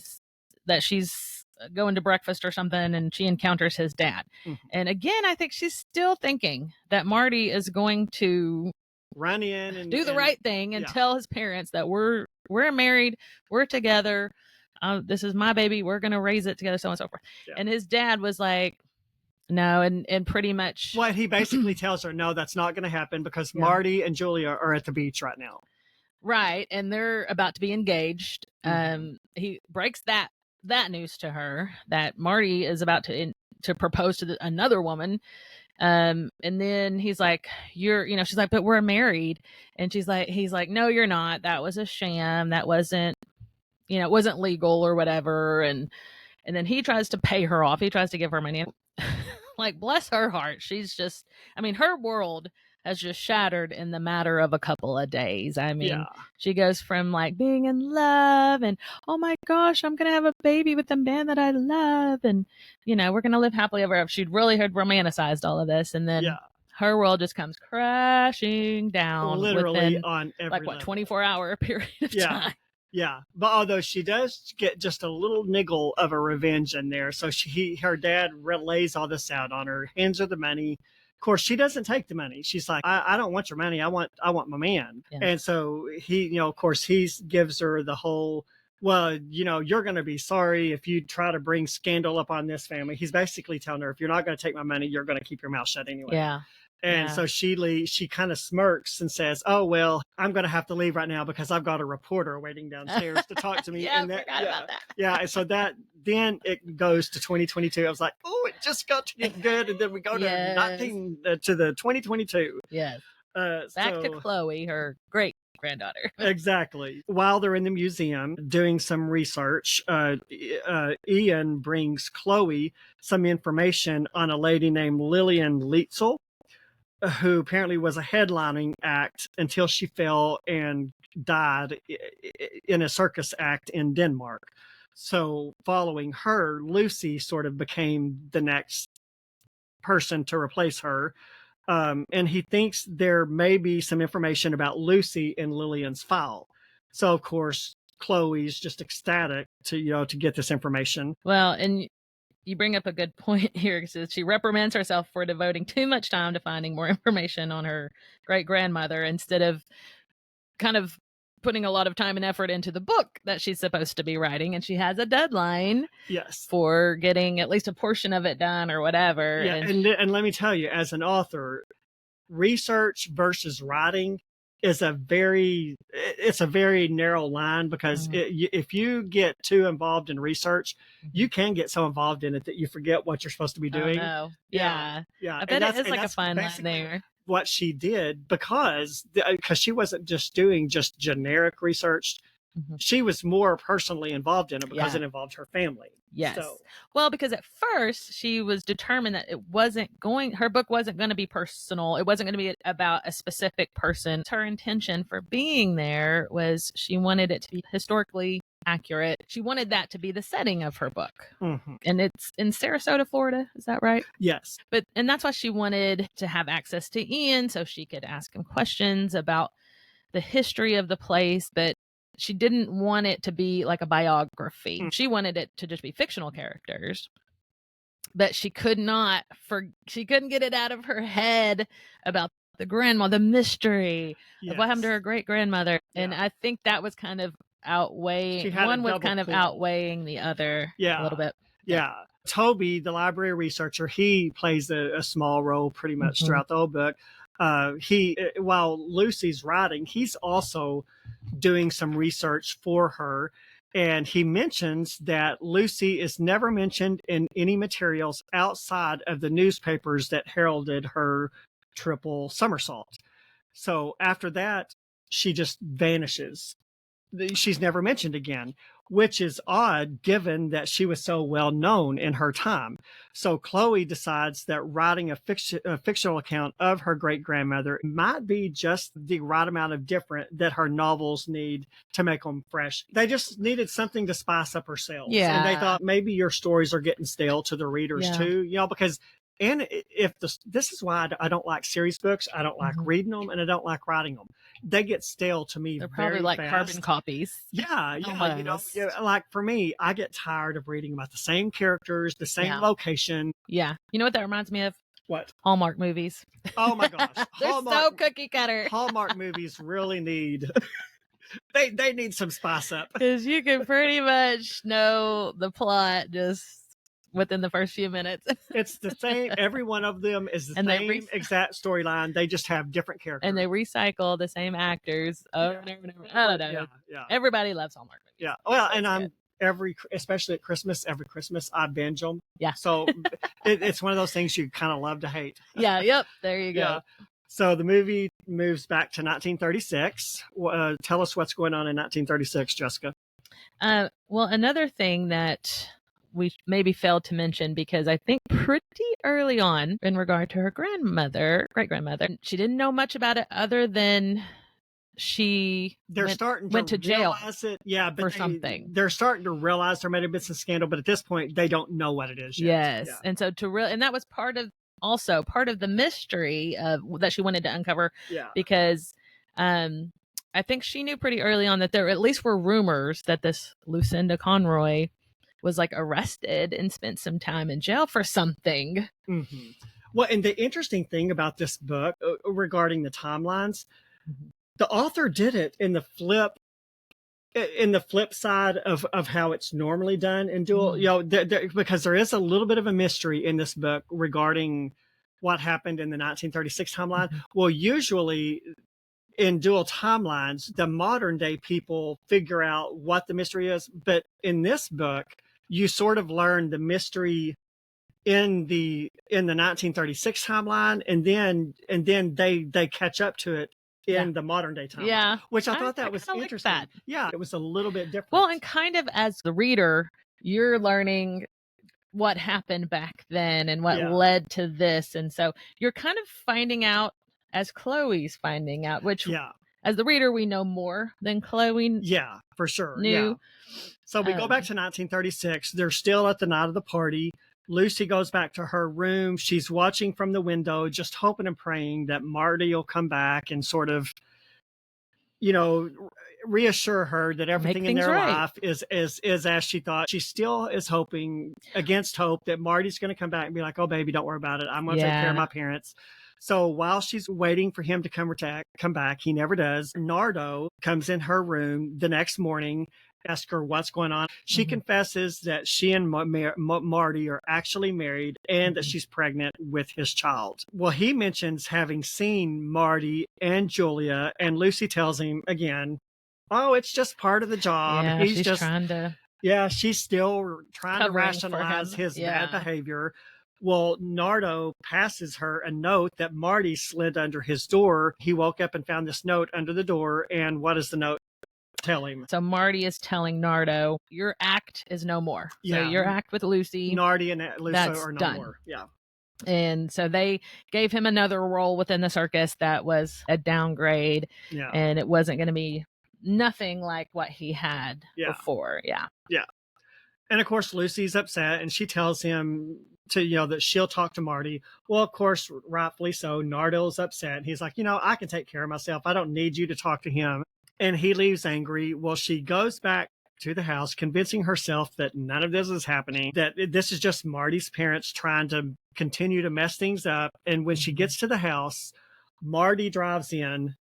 that she's going to breakfast or something, and she encounters his dad. And again, I think she's still thinking that Marty is going to run in and do the right thing and tell his parents that we're married, we're together. This is my baby. We're going to raise it together, so on and so forth. Yeah. And his dad was like, no, and pretty much. Well, he basically tells her, no, that's not going to happen because Marty and Julia are at the beach right now. Right. And they're about to be engaged. He breaks that news to her that Marty is about to propose to another woman. And then he's like, she's like, but we're married. And he's like, no, you're not. That was a sham. That wasn't, it wasn't legal or whatever. And then he tries to pay her off. He tries to give her money. Like, bless her heart. She's just, her world has just shattered in the matter of a couple of days. She goes from like being in love and, oh my gosh, I'm going to have a baby with the man that I love. And, we're going to live happily ever after. She'd really had romanticized all of this. And then her world just comes crashing down. Literally on every like what, 24-hour period of time. Yeah, but although she does get just a little niggle of a revenge in there, so her dad lays all this out on her, hands her the money. Of course, she doesn't take the money. She's like, I don't want your money. I want my man. Yeah. And so he, of course, he gives her the whole, well, you're going to be sorry if you try to bring scandal up on this family. He's basically telling her, if you're not going to take my money, you're going to keep your mouth shut anyway. Yeah. And so she kind of smirks and says, oh, well, I'm going to have to leave right now because I've got a reporter waiting downstairs to talk to me. I forgot about that. Yeah. And so then it goes to 2022. I was like, oh, it just got to get good. And then we go to the 2022. Yes. Back to Chloe, her great granddaughter. Exactly. While they're in the museum doing some research, Ian brings Chloe some information on a lady named Lillian Lietzel, who apparently was a headlining act until she fell and died in a circus act in Denmark. So following her, Lucy sort of became the next person to replace her. And he thinks there may be some information about Lucy in Lillian's file. So, of course, Chloe's just ecstatic to get this information. Well, and you bring up a good point here, because she reprimands herself for devoting too much time to finding more information on her great-grandmother instead of kind of putting a lot of time and effort into the book that she's supposed to be writing. And she has a deadline for getting at least a portion of it done or whatever. Yeah, and let me tell you, as an author, research versus writing is a very narrow line, because if you get too involved in research, you can get so involved in it that you forget what you're supposed to be doing. Oh, no. Yeah. I bet it is like a fine line there. What she did, because she wasn't just doing just generic research. She was more personally involved in it because it involved her family. Yes. Well, because at first she was determined that her book wasn't going to be personal. It wasn't going to be about a specific person. Her intention for being there was she wanted it to be historically accurate. She wanted that to be the setting of her book. And it's in Sarasota, Florida. Is that right? Yes. And that's why she wanted to have access to Ian so she could ask him questions about the history of the place. But she didn't want it to be like a biography. She wanted it to just be fictional characters. But she couldn't get it out of her head about the grandma, the mystery of what happened to her great grandmother. And I think that was kind of outweighing. One was kind of outweighing the other a little bit. Yeah. Toby, the library researcher, he plays a small role pretty much throughout the whole book. While Lucy's writing, he's also doing some research for her. And he mentions that Lucy is never mentioned in any materials outside of the newspapers that heralded her triple somersault. So after that, she just vanishes. She's never mentioned again, which is odd given that she was so well known in her time. So Chloe decides that writing a fictional account of her great grandmother might be just the right amount of different that her novels need to make them fresh. They just needed something to spice up her sales. Yeah. And they thought maybe your stories are getting stale to the readers too, you know, because this is why I don't like series books. I don't like reading them, and I don't like writing them. They get stale to me. They're probably very like fast. carbon copies. Yeah, you know, like for me, I get tired of reading about the same characters, the same location. Yeah. You know what that reminds me of? What? Hallmark movies. Oh my gosh. They're so cookie cutter. Hallmark movies really need they need some spice up. Because you can pretty much know the plot just within the first few minutes. It's the same. Every one of them is the same exact storyline. They just have different characters. And they recycle the same actors over and over and over. I don't know. Yeah. Everybody loves Hallmark movies. Yeah. Well, and especially at Christmas, every Christmas, I binge them. Yeah. So it's one of those things you kind of love to hate. Yeah. Yep. There you go. Yeah. So the movie moves back to 1936. Tell us what's going on in 1936, Jessica. Well, another thing that we maybe failed to mention, because I think pretty early on in regard to her great grandmother, she didn't know much about it other than she went to jail for something. They're starting to realize there might have been some scandal, but at this point they don't know what it is yet. Yes. Yeah. And so and that was part of the mystery that she wanted to uncover. Yeah. Because I think she knew pretty early on that there at least were rumors that this Lucinda Conroy was like arrested and spent some time in jail for something. Mm-hmm. Well, and the interesting thing about this book regarding the timelines, the author did it in the flip side of how it's normally done in dual, you know, because there is a little bit of a mystery in this book regarding what happened in the 1936 timeline. Well, usually in dual timelines, the modern day people figure out what the mystery is. But in this book, you sort of learn the mystery in the 1936 timeline, and then they catch up to it in the modern day timeline. Yeah, which I thought that was interesting. Like that. Yeah, it was a little bit different. Well, and kind of as the reader, you're learning what happened back then and what led to this, and so you're kind of finding out as Chloe's finding out, which as the reader we know more than Chloe. Yeah, for sure. Knew. Yeah. So we go back to 1936. They're still at the night of the party. Lucy goes back to her room. She's watching from the window, just hoping and praying that Marty will come back and sort of, you know, reassure her that everything in their life is as she thought. She still is hoping against hope that Marty's going to come back and be like, "Oh, baby, don't worry about it. I'm going to take care of my parents." So while she's waiting for him to come back, he never does. Nardo comes in her room the next morning, asks her what's going on. She confesses that she and Marty are actually married and that she's pregnant with his child. Well, he mentions having seen Marty and Julia, and Lucy tells him again, "Oh, it's just part of the job." Yeah, she's just trying to. Yeah, she's still trying to rationalize his bad behavior. Well, Nardo passes her a note that Marty slid under his door. He woke up and found this note under the door. And what does the note tell him? So Marty is telling Nardo, your act is no more. So your act with Lucy. Nardi and Lucy are no more. Yeah. And so they gave him another role within the circus that was a downgrade. Yeah. And it wasn't going to be nothing like what he had before. Yeah. Yeah. And of course, Lucy's upset and she tells him that she'll talk to Marty. Well, of course, rightfully so. Nardo's upset. He's like, I can take care of myself. I don't need you to talk to him. And he leaves angry. Well, she goes back to the house, convincing herself that none of this is happening, that this is just Marty's parents trying to continue to mess things up. And when she gets to the house, Marty drives in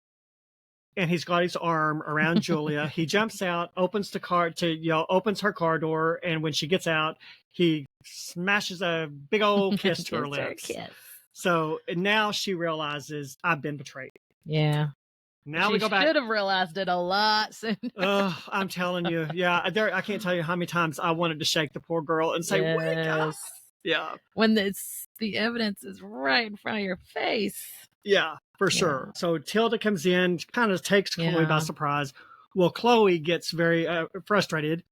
and he's got his arm around Julia. He jumps out, opens her car door. And when she gets out, he smashes a big old kiss to her lips. So now she realizes, I've been betrayed. Yeah. Now we go back. She should have realized it a lot sooner. I'm telling you. Yeah. I can't tell you how many times I wanted to shake the poor girl and say, wake up. Yeah. When the evidence is right in front of your face. Yeah, for sure. So Tilda comes in, kind of takes Chloe by surprise. Well, Chloe gets very frustrated.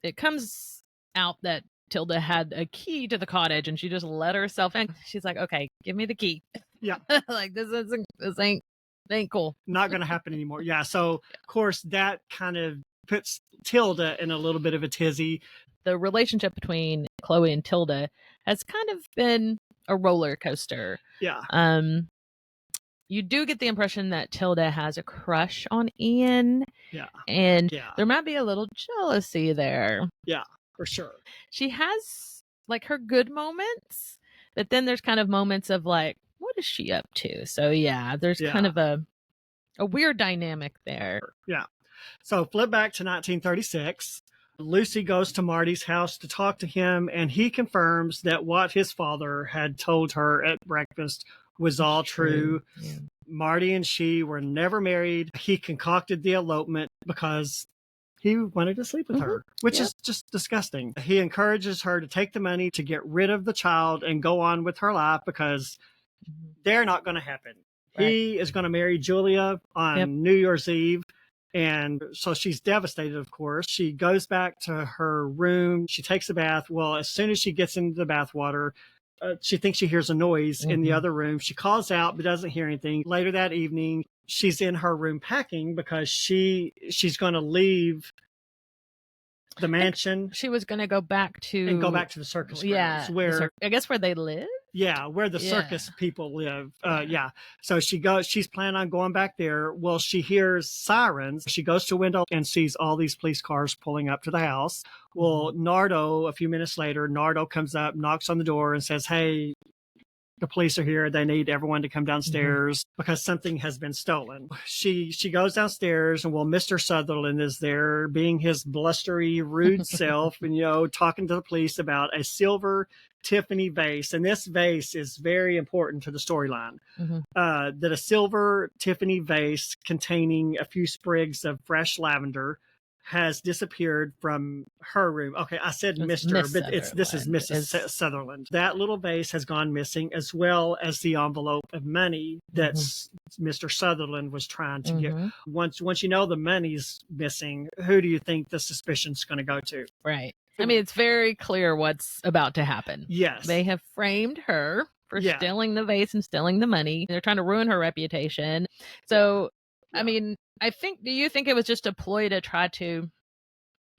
It comes out that Tilda had a key to the cottage and she just let herself in. She's like, okay, give me the key. Yeah. Like this ain't cool. Not going to happen anymore. Yeah. So of course that kind of puts Tilda in a little bit of a tizzy. The relationship between Chloe and Tilda has kind of been a roller coaster. Yeah. You do get the impression that Tilda has a crush on Ian. Yeah. And there might be a little jealousy there. Yeah, for sure. She has like her good moments, but then there's kind of moments of like, what is she up to? So yeah, there's kind of a weird dynamic there. Yeah. So flip back to 1936. Lucy goes to Marty's house to talk to him, and he confirms that what his father had told her at breakfast was all true. Yeah. Marty and she were never married. He concocted the elopement because he wanted to sleep with her, which is just disgusting. He encourages her to take the money to get rid of the child and go on with her life because they're not going to happen. Right. He is going to marry Julia on New Year's Eve. And so she's devastated, of course. She goes back to her room. She takes a bath. Well, as soon as she gets into the bath water, she thinks she hears a noise in the other room. She calls out, but doesn't hear anything. Later that evening, she's in her room packing because she's going to leave the mansion. She was going to go back to the circus grounds, where I guess where they live. Yeah, where the circus people live. So she's planning on going back there. Well, she hears sirens. She goes to a window and sees all these police cars pulling up to the house. Well, Nardo, a few minutes later, Nardo comes up, knocks on the door and says, hey, the police are here. They need everyone to come downstairs because something has been stolen. She goes downstairs, and Mr. Sutherland is there being his blustery, rude self and, talking to the police about a silver Tiffany vase. And this vase is very important to the storyline. That a silver Tiffany vase containing a few sprigs of fresh lavender has disappeared from her room. Okay, I said Mr., but this is Mrs. Sutherland. That little vase has gone missing, as well as the envelope of money that Mr. Sutherland was trying to get. Once you know the money's missing, who do you think the suspicion's going to go to? Right. I mean, it's very clear what's about to happen. Yes. They have framed her for stealing the vase and stealing the money. They're trying to ruin her reputation. So, I mean, do you think it was just a ploy to try to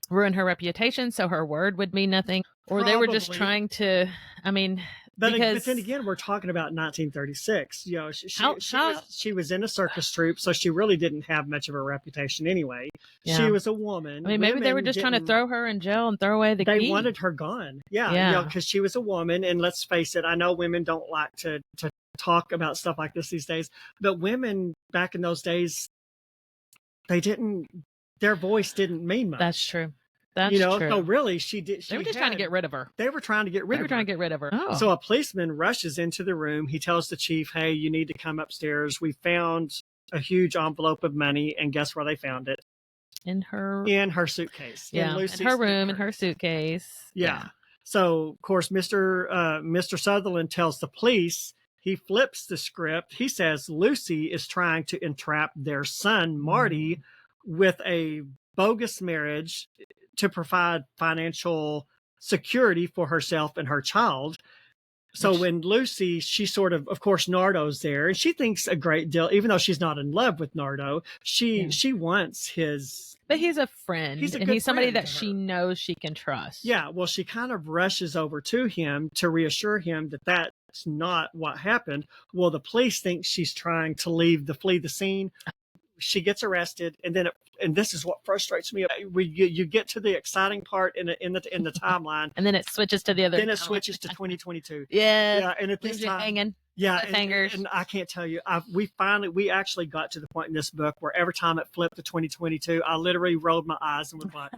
ruin her reputation so her word would mean nothing? Or Probably. They were just trying to, But then again, we're talking about 1936. She was in a circus troupe, so she really didn't have much of a reputation anyway. Yeah. She was a woman. Maybe they were just trying to throw her in jail and throw away the key. They wanted her gone. Yeah. Because she was a woman. And let's face it, I know women don't like to talk about stuff like this these days, but women back in those days, their voice didn't mean much. That's true. That's true. So really, they were just trying to get rid of her. They were trying to get rid of her. Oh. So a policeman rushes into the room. He tells the chief, hey, you need to come upstairs. We found a huge envelope of money, and guess where they found it? In her suitcase. Yeah, in her room, in her suitcase. Yeah. So, of course, Mr. Sutherland tells the police. He flips the script. He says Lucy is trying to entrap their son, Marty, with a bogus marriage to provide financial security for herself and her child. So when Lucy, she sort of course, Nardo's there, and she thinks a great deal, even though she's not in love with Nardo, she wants his... But he's a friend, he's somebody that she knows she can trust. Yeah, well, she kind of rushes over to him to reassure him that that's not what happened. Well, the police think she's trying to flee the scene. She gets arrested, and this is what frustrates me. You get to the exciting part in the timeline, and then it switches to the other. Then it switches to 2022. Yeah, and at this time, hanging. Yeah, and I can't tell you. We actually got to the point in this book where every time it flipped to 2022, I literally rolled my eyes and was like,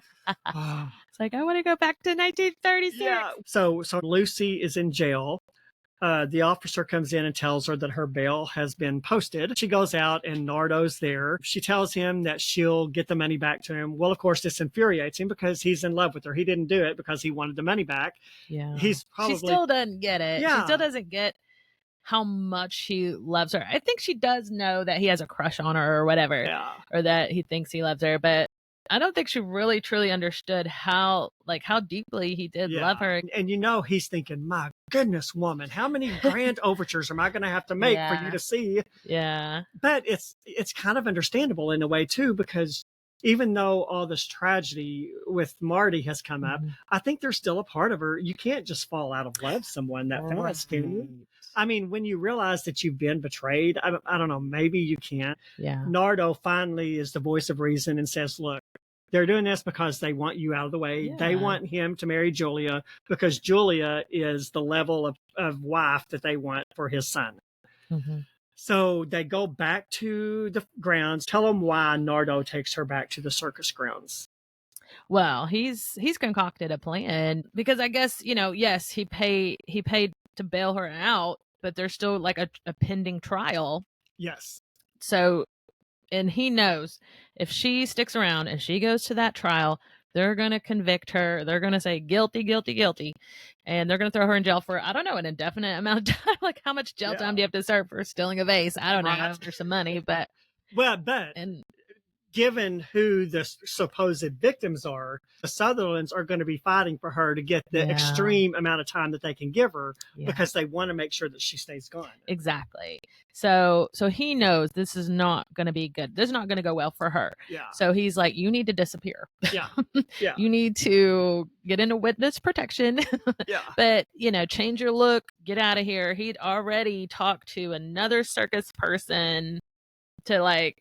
oh. It's like, I want to go back to 1936. Yeah. So Lucy is in jail. The officer comes in and tells her that her bail has been posted. She goes out and Nardo's there. She tells him that she'll get the money back to him. Well, of course, this infuriates him because he's in love with her. He didn't do it because he wanted the money back. Yeah. She still doesn't get it. Yeah. She still doesn't get how much he loves her. I think she does know that he has a crush on her or whatever, or that he thinks he loves her, but I don't think she really truly understood how deeply he did love her. And he's thinking, my goodness, woman, how many grand overtures am I going to have to make for you to see? Yeah. But it's kind of understandable in a way too, because even though all this tragedy with Marty has come up, I think there's still a part of her. You can't just fall out of love with someone that fast, can you? I mean, when you realize that you've been betrayed, I don't know, maybe you can't. Yeah. Nardo finally is the voice of reason and says, look, they're doing this because they want you out of the way. Yeah. They want him to marry Julia because Julia is the level of wife that they want for his son. Mm-hmm. So they go back to the grounds. Tell them why Nardo takes her back to the circus grounds. Well, he's concocted a plan because I guess, yes, he paid to bail her out, but there's still like a pending trial. Yes. So, and he knows if she sticks around and she goes to that trial, they're going to convict her. They're going to say guilty, guilty, guilty. And they're going to throw her in jail for, I don't know, an indefinite amount of time. Like how much jail time do you have to serve for stealing a vase? I don't know, for some money, but. Well, given who the supposed victims are, the Sutherlands are going to be fighting for her to get the extreme amount of time that they can give her because they want to make sure that she stays gone. Exactly. So he knows this is not going to be good. This is not going to go well for her. Yeah. So he's like, you need to disappear. Yeah. Yeah. You need to get into witness protection. Yeah. But, change your look, get out of here. He'd already talked to another circus person to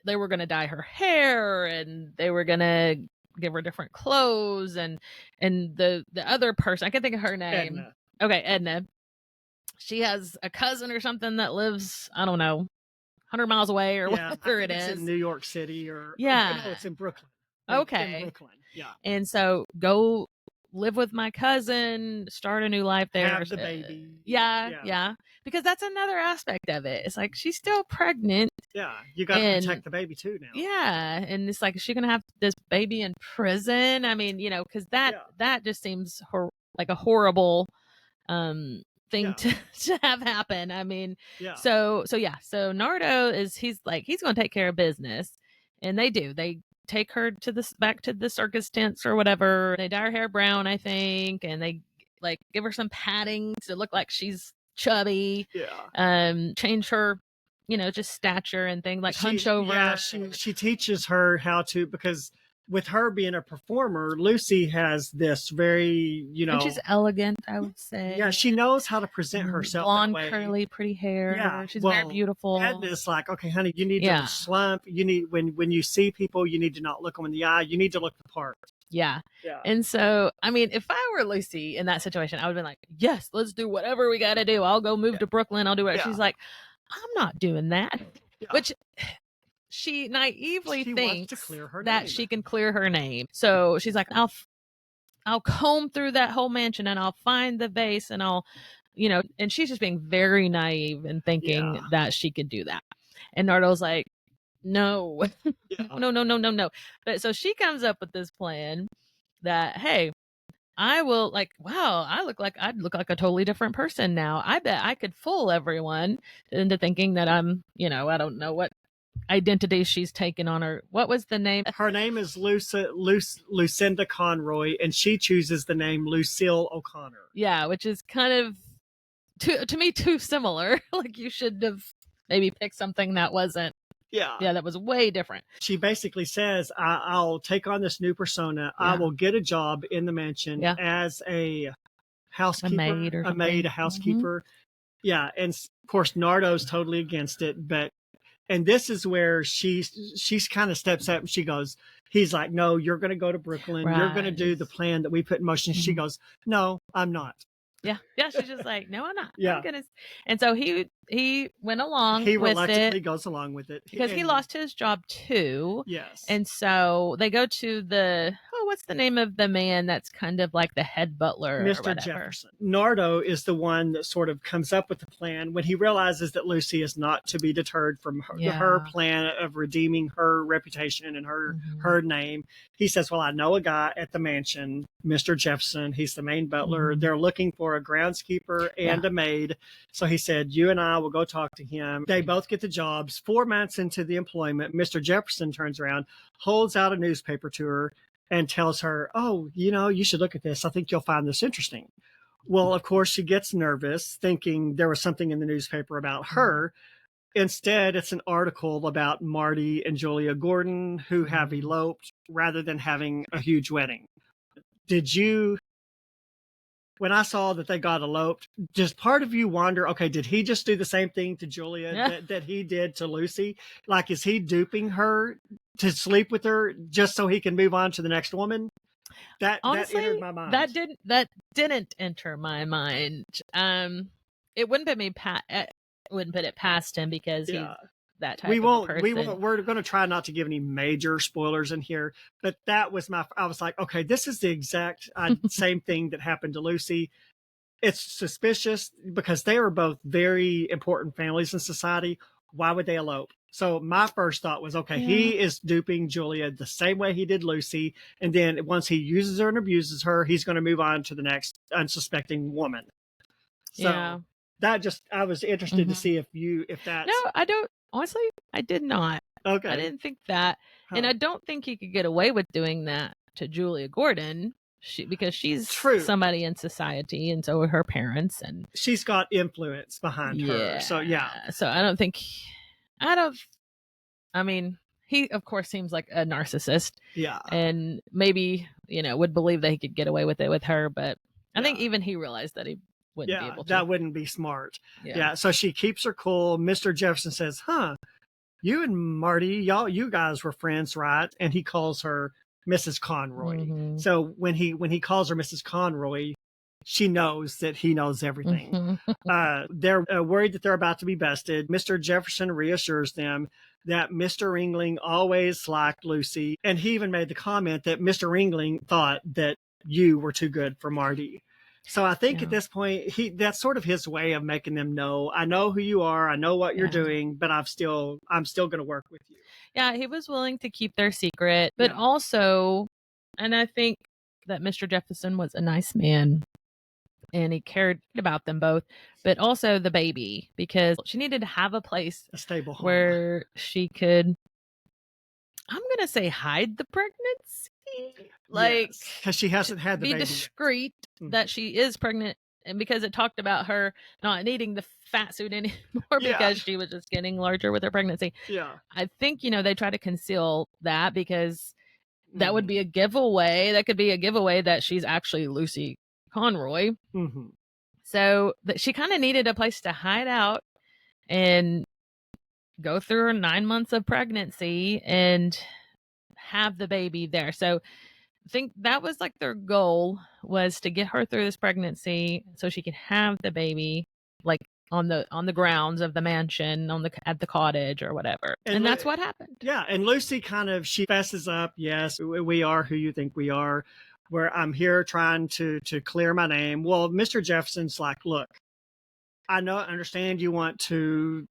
they were going to dye her hair and they were going to give her different clothes and the other person, I can't think of her name. Edna. Okay, Edna. She has a cousin or something that lives, I don't know, 100 miles away or whatever it is. It's in New York City or no, it's in Brooklyn. Okay. In Brooklyn. Yeah. And so go live with my cousin, start a new life there. Have the baby. Yeah. Because that's another aspect of it. It's like she's still pregnant. Yeah, you got to protect the baby too now. Yeah, and it's like, is she going to have this baby in prison? I mean, because that just seems like a horrible thing to have happen. I mean, so Nardo he's going to take care of business, and they do. They take her back to the circus tents or whatever. They dye her hair brown, I think, and they give her some padding to look like she's chubby. Yeah. Change her, just stature and things hunch over. Yeah, she teaches her how to, because with her being a performer, Lucy has this very, and she's elegant, I would say. Yeah, she knows how to present herself. Blonde, curly, pretty hair. Yeah, she's very beautiful. And it's like, okay, honey, you need to slump. You need when you see people, you need to not look them in the eye. You need to look the part. Yeah. And so, I mean, if I were Lucy in that situation, I would have been like, yes, let's do whatever we got to do. I'll go move to Brooklyn. I'll do it. She's like, I'm not doing that. Which she naively thinks that she can clear her name. So she's like, I'll comb through that whole mansion and I'll find the vase and I'll, and she's just being very naive and thinking that she could do that. And Nardo's like, no, no. But so she comes up with this plan that, hey, I will I'd look like a totally different person now. I bet I could fool everyone into thinking that I'm, I don't know what identity she's taken on her. What was the name? Her name is Lucinda Conroy, and she chooses the name Lucille O'Connor. Yeah, which is kind of to me too similar. Like you should have maybe picked something that wasn't. Yeah, that was way different. She basically says, I'll take on this new persona. I will get a job in the mansion as a housekeeper, a housekeeper. Mm-hmm. Yeah, and of course, Nardo's totally against it. And this is where she's kind of steps up and she goes, he's like, no, you're going to go to Brooklyn. Right. You're going to do the plan that we put in motion. Mm-hmm. She goes, no, I'm not. Yeah. She's just like, no, I'm not. Yeah. And so he went along. He with reluctantly goes along with it because he lost his job too. Yes. And so they go to what's the name of the man that's kind of like the head butler? Mr. Jefferson. Nardo is the one that sort of comes up with the plan when he realizes that Lucy is not to be deterred from her plan of redeeming her reputation and her name. He says, well, I know a guy at the mansion, Mr. Jefferson. He's the main butler. Mm-hmm. They're looking for for a groundskeeper and a maid. So he said, you and I will go talk to him. They both get the jobs. 4 months into the employment, Mr. Jefferson turns around, holds out a newspaper to her and tells her, oh, you should look at this. I think you'll find this interesting. Well, of course, she gets nervous, thinking there was something in the newspaper about her. Instead, it's an article about Marty and Julia Gordon, who have eloped rather than having a huge wedding. When I saw that they got eloped, just part of you wonder, okay, did he just do the same thing to Julia that he did to Lucy? Like, is he duping her to sleep with her just so he can move on to the next woman? Honestly, that entered my mind. That didn't enter my mind. It wouldn't put it past him because he's that type of a person. We're going to try not to give any major spoilers in here, but that was I was like, okay, this is the exact same thing that happened to Lucy. It's suspicious because they were both very important families in society. Why would they elope? So my first thought was, okay, he is duping Julia the same way he did Lucy. And then once he uses her and abuses her, he's going to move on to the next unsuspecting woman. So I was interested to see if that's... No, I don't. Honestly, I did not. Okay. I didn't think that. And I don't think he could get away with doing that to Julia Gordon because she's somebody in society, and so are her parents. And she's got influence behind her. So, So I don't think... I mean, he, of course, seems like a narcissist. Yeah. And maybe, would believe that he could get away with it with her. But I think even he realized that he wouldn't be able to. That wouldn't be smart. Yeah. So she keeps her cool. Mr. Jefferson says, you and Marty, you guys were friends, right? And he calls her Mrs. Conroy. Mm-hmm. So when he calls her Mrs. Conroy, she knows that he knows everything. They're worried that they're about to be bested. Mr. Jefferson reassures them that Mr. Ringling always liked Lucy. And he even made the comment that Mr. Ringling thought that you were too good for Marty. So I think at this point, that's sort of his way of making them know, I know who you are, I know what you're doing, but I'm still going to work with you. Yeah, he was willing to keep their secret, but also, and I think that Mr. Jefferson was a nice man. And he cared about them both, but also the baby, because she needed to have a place, a stable home, where she could, I'm going to say, hide the pregnancy. Like, because she hasn't had the baby. Be discreet that she is pregnant. And because it talked about her not needing the fat suit anymore because she was just getting larger with her pregnancy. Yeah. I think, they try to conceal that because that would be a giveaway. That could be a giveaway that she's actually Lucy Conroy. Mm-hmm. So she kind of needed a place to hide out and go through her 9 months of pregnancy and have the baby there. So I think that was like their goal, was to get her through this pregnancy so she could have the baby like on the grounds of the mansion, at the cottage or whatever. And that's what happened. Yeah. And Lucy she fesses up. Yes, we are who you think we are. Where I'm here trying to clear my name. Well, Mr. Jefferson's like, look, I understand you want to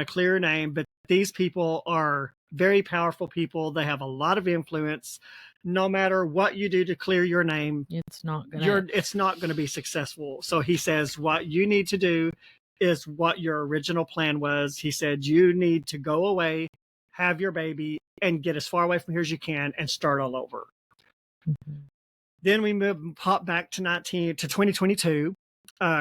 clear your name, but these people are very powerful people. They have a lot of influence. No matter what you do to clear your name, it's not going to be successful. So he says, what you need to do is what your original plan was. He said, you need to go away, have your baby, and get as far away from here as you can and start all over. Mm-hmm. Then we pop back to 2022.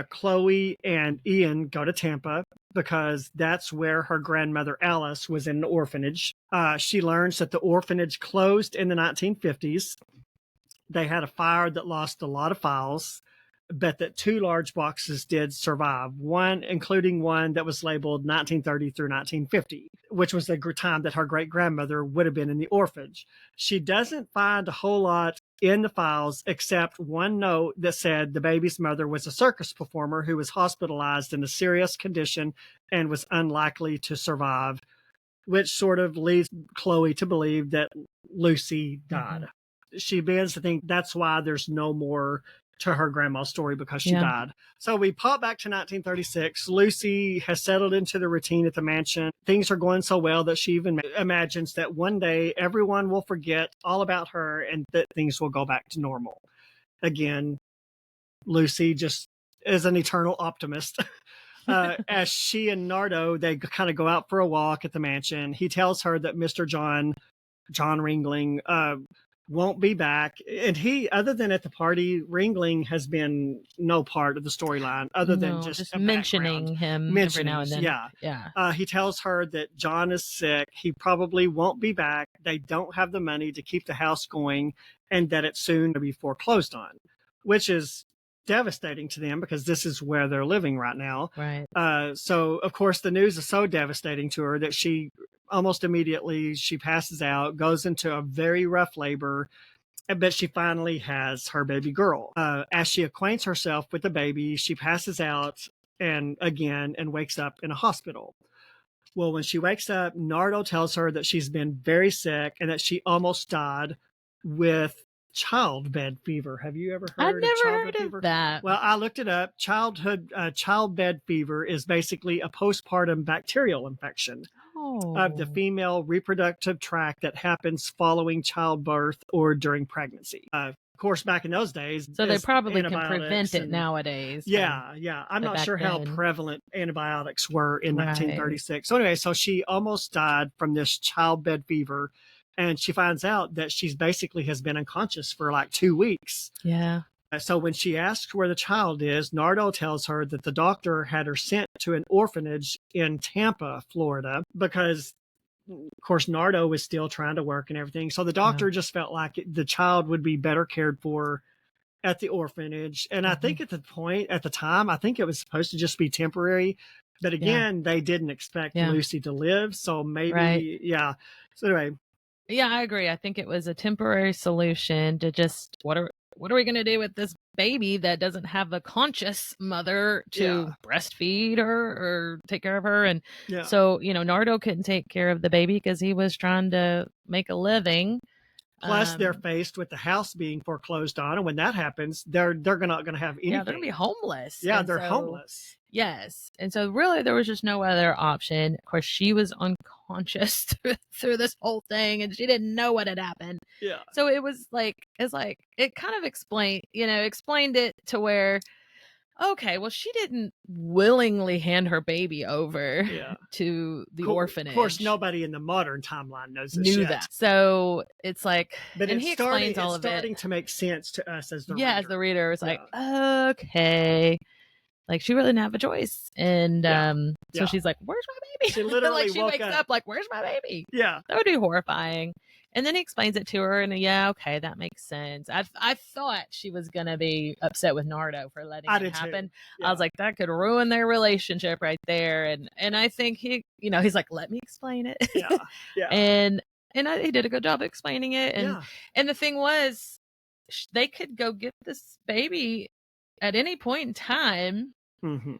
Chloe and Ian go to Tampa because that's where her grandmother Alice was in an orphanage. She learns that the orphanage closed in the 1950s. They had a fire that lost a lot of files, but that 2 large boxes did survive, including one that was labeled 1930 through 1950, which was the time that her great-grandmother would have been in the orphanage. She doesn't find a whole lot in the files except one note that said the baby's mother was a circus performer who was hospitalized in a serious condition and was unlikely to survive, which sort of leads Chloe to believe that Lucy died. Mm-hmm. She begins to think that's why there's no more to her grandma's story, because she died. So we pop back to 1936. Lucy has settled into the routine at the mansion. Things are going so well that she even imagines that one day everyone will forget all about her and that things will go back to normal. Again, Lucy just is an eternal optimist. As she and Nardo, they kind of go out for a walk at the mansion. He tells her that Mr. John Ringling, won't be back. And he, other than at the party, Ringling has been no part of the storyline other than just mentioning him every now and then. Yeah. He tells her that John is sick. He probably won't be back. They don't have the money to keep the house going and that it's soon to be foreclosed on, which is devastating to them because this is where they're living right now. Right. So, of course, the news is so devastating to her that she almost immediately she passes out, goes into a very rough labor, but she finally has her baby girl. As she acquaints herself with the baby, she passes out and wakes up in a hospital. Well, when she wakes up, Nardo tells her that she's been very sick and that she almost died with childbed fever. Have you ever heard I've never childbed heard fever? of that. Well, I looked it up. Childbed fever is basically a postpartum bacterial infection of the female reproductive tract that happens following childbirth or during pregnancy. Of course, back in those days, so they probably can prevent it nowadays. Yeah. I'm not sure how prevalent antibiotics were in 1936. So anyway, so she almost died from this childbed fever. And she finds out that she's basically has been unconscious for like 2 weeks. Yeah. So when she asks where the child is, Nardo tells her that the doctor had her sent to an orphanage in Tampa, Florida, because, of course, Nardo was still trying to work and everything. So the doctor just felt like the child would be better cared for at the orphanage. And I think at the time, I think it was supposed to just be temporary. But again, they didn't expect Lucy to live. So maybe, So anyway. Yeah, I agree. I think it was a temporary solution to just what are we going to do with this baby that doesn't have a conscious mother to breastfeed her or take care of her? And so, Nardo couldn't take care of the baby because he was trying to make a living. Plus, they're faced with the house being foreclosed on, and when that happens, they're not going to have anything. Yeah, they're going to be homeless. Yeah, they're homeless. Yes. And so really there was just no other option. Of course, she was unconscious through this whole thing and she didn't know what had happened. Yeah. So it kind of explained it to where, okay, well, she didn't willingly hand her baby over to the orphanage. Of course, nobody in the modern timeline knew that. So it's like, but and he explains all of it. It's starting to make sense to us as the reader. Yeah, as the reader, it's like, okay. Like she really didn't have a choice. And so she's like, where's my baby? She literally she wakes up like, where's my baby? Yeah. That would be horrifying. And then he explains it to her and okay, that makes sense. I thought she was going to be upset with Nardo for letting it happen. Yeah. I was like, that could ruin their relationship right there. And I think he's like, let me explain it. Yeah. Yeah. and he did a good job explaining it. And the thing was, they could go get this baby at any point in time. Mm-hmm.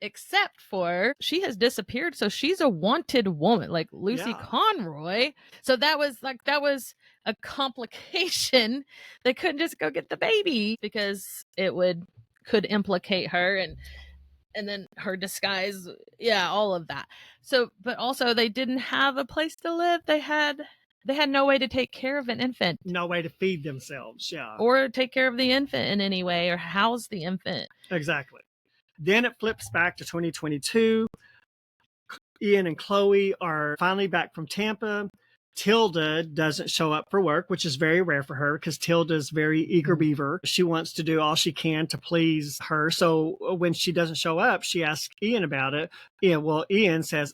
Except for she has disappeared, so she's a wanted woman, like Lucy Conroy. So that was a complication. They couldn't just go get the baby because it could implicate her and then her disguise, all of that. So, but also they didn't have a place to live. They had no way to take care of an infant. No way to feed themselves, or take care of the infant in any way, or house the infant. Exactly. Then it flips back to 2022. Ian and Chloe are finally back from Tampa. Tilda doesn't show up for work, which is very rare for her because Tilda's very eager beaver. She wants to do all she can to please her. So when she doesn't show up, she asks Ian about it. Ian says,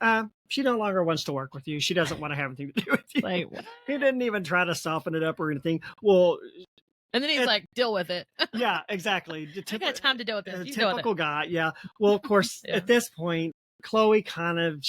she no longer wants to work with you. She doesn't want to have anything to do with you. Like, what? He didn't even try to soften it up or anything. Well, and then he's like, deal with it. Yeah, exactly. I got time to deal with this. Typical guy. Yeah. Well, of course, at this point, Chloe kind of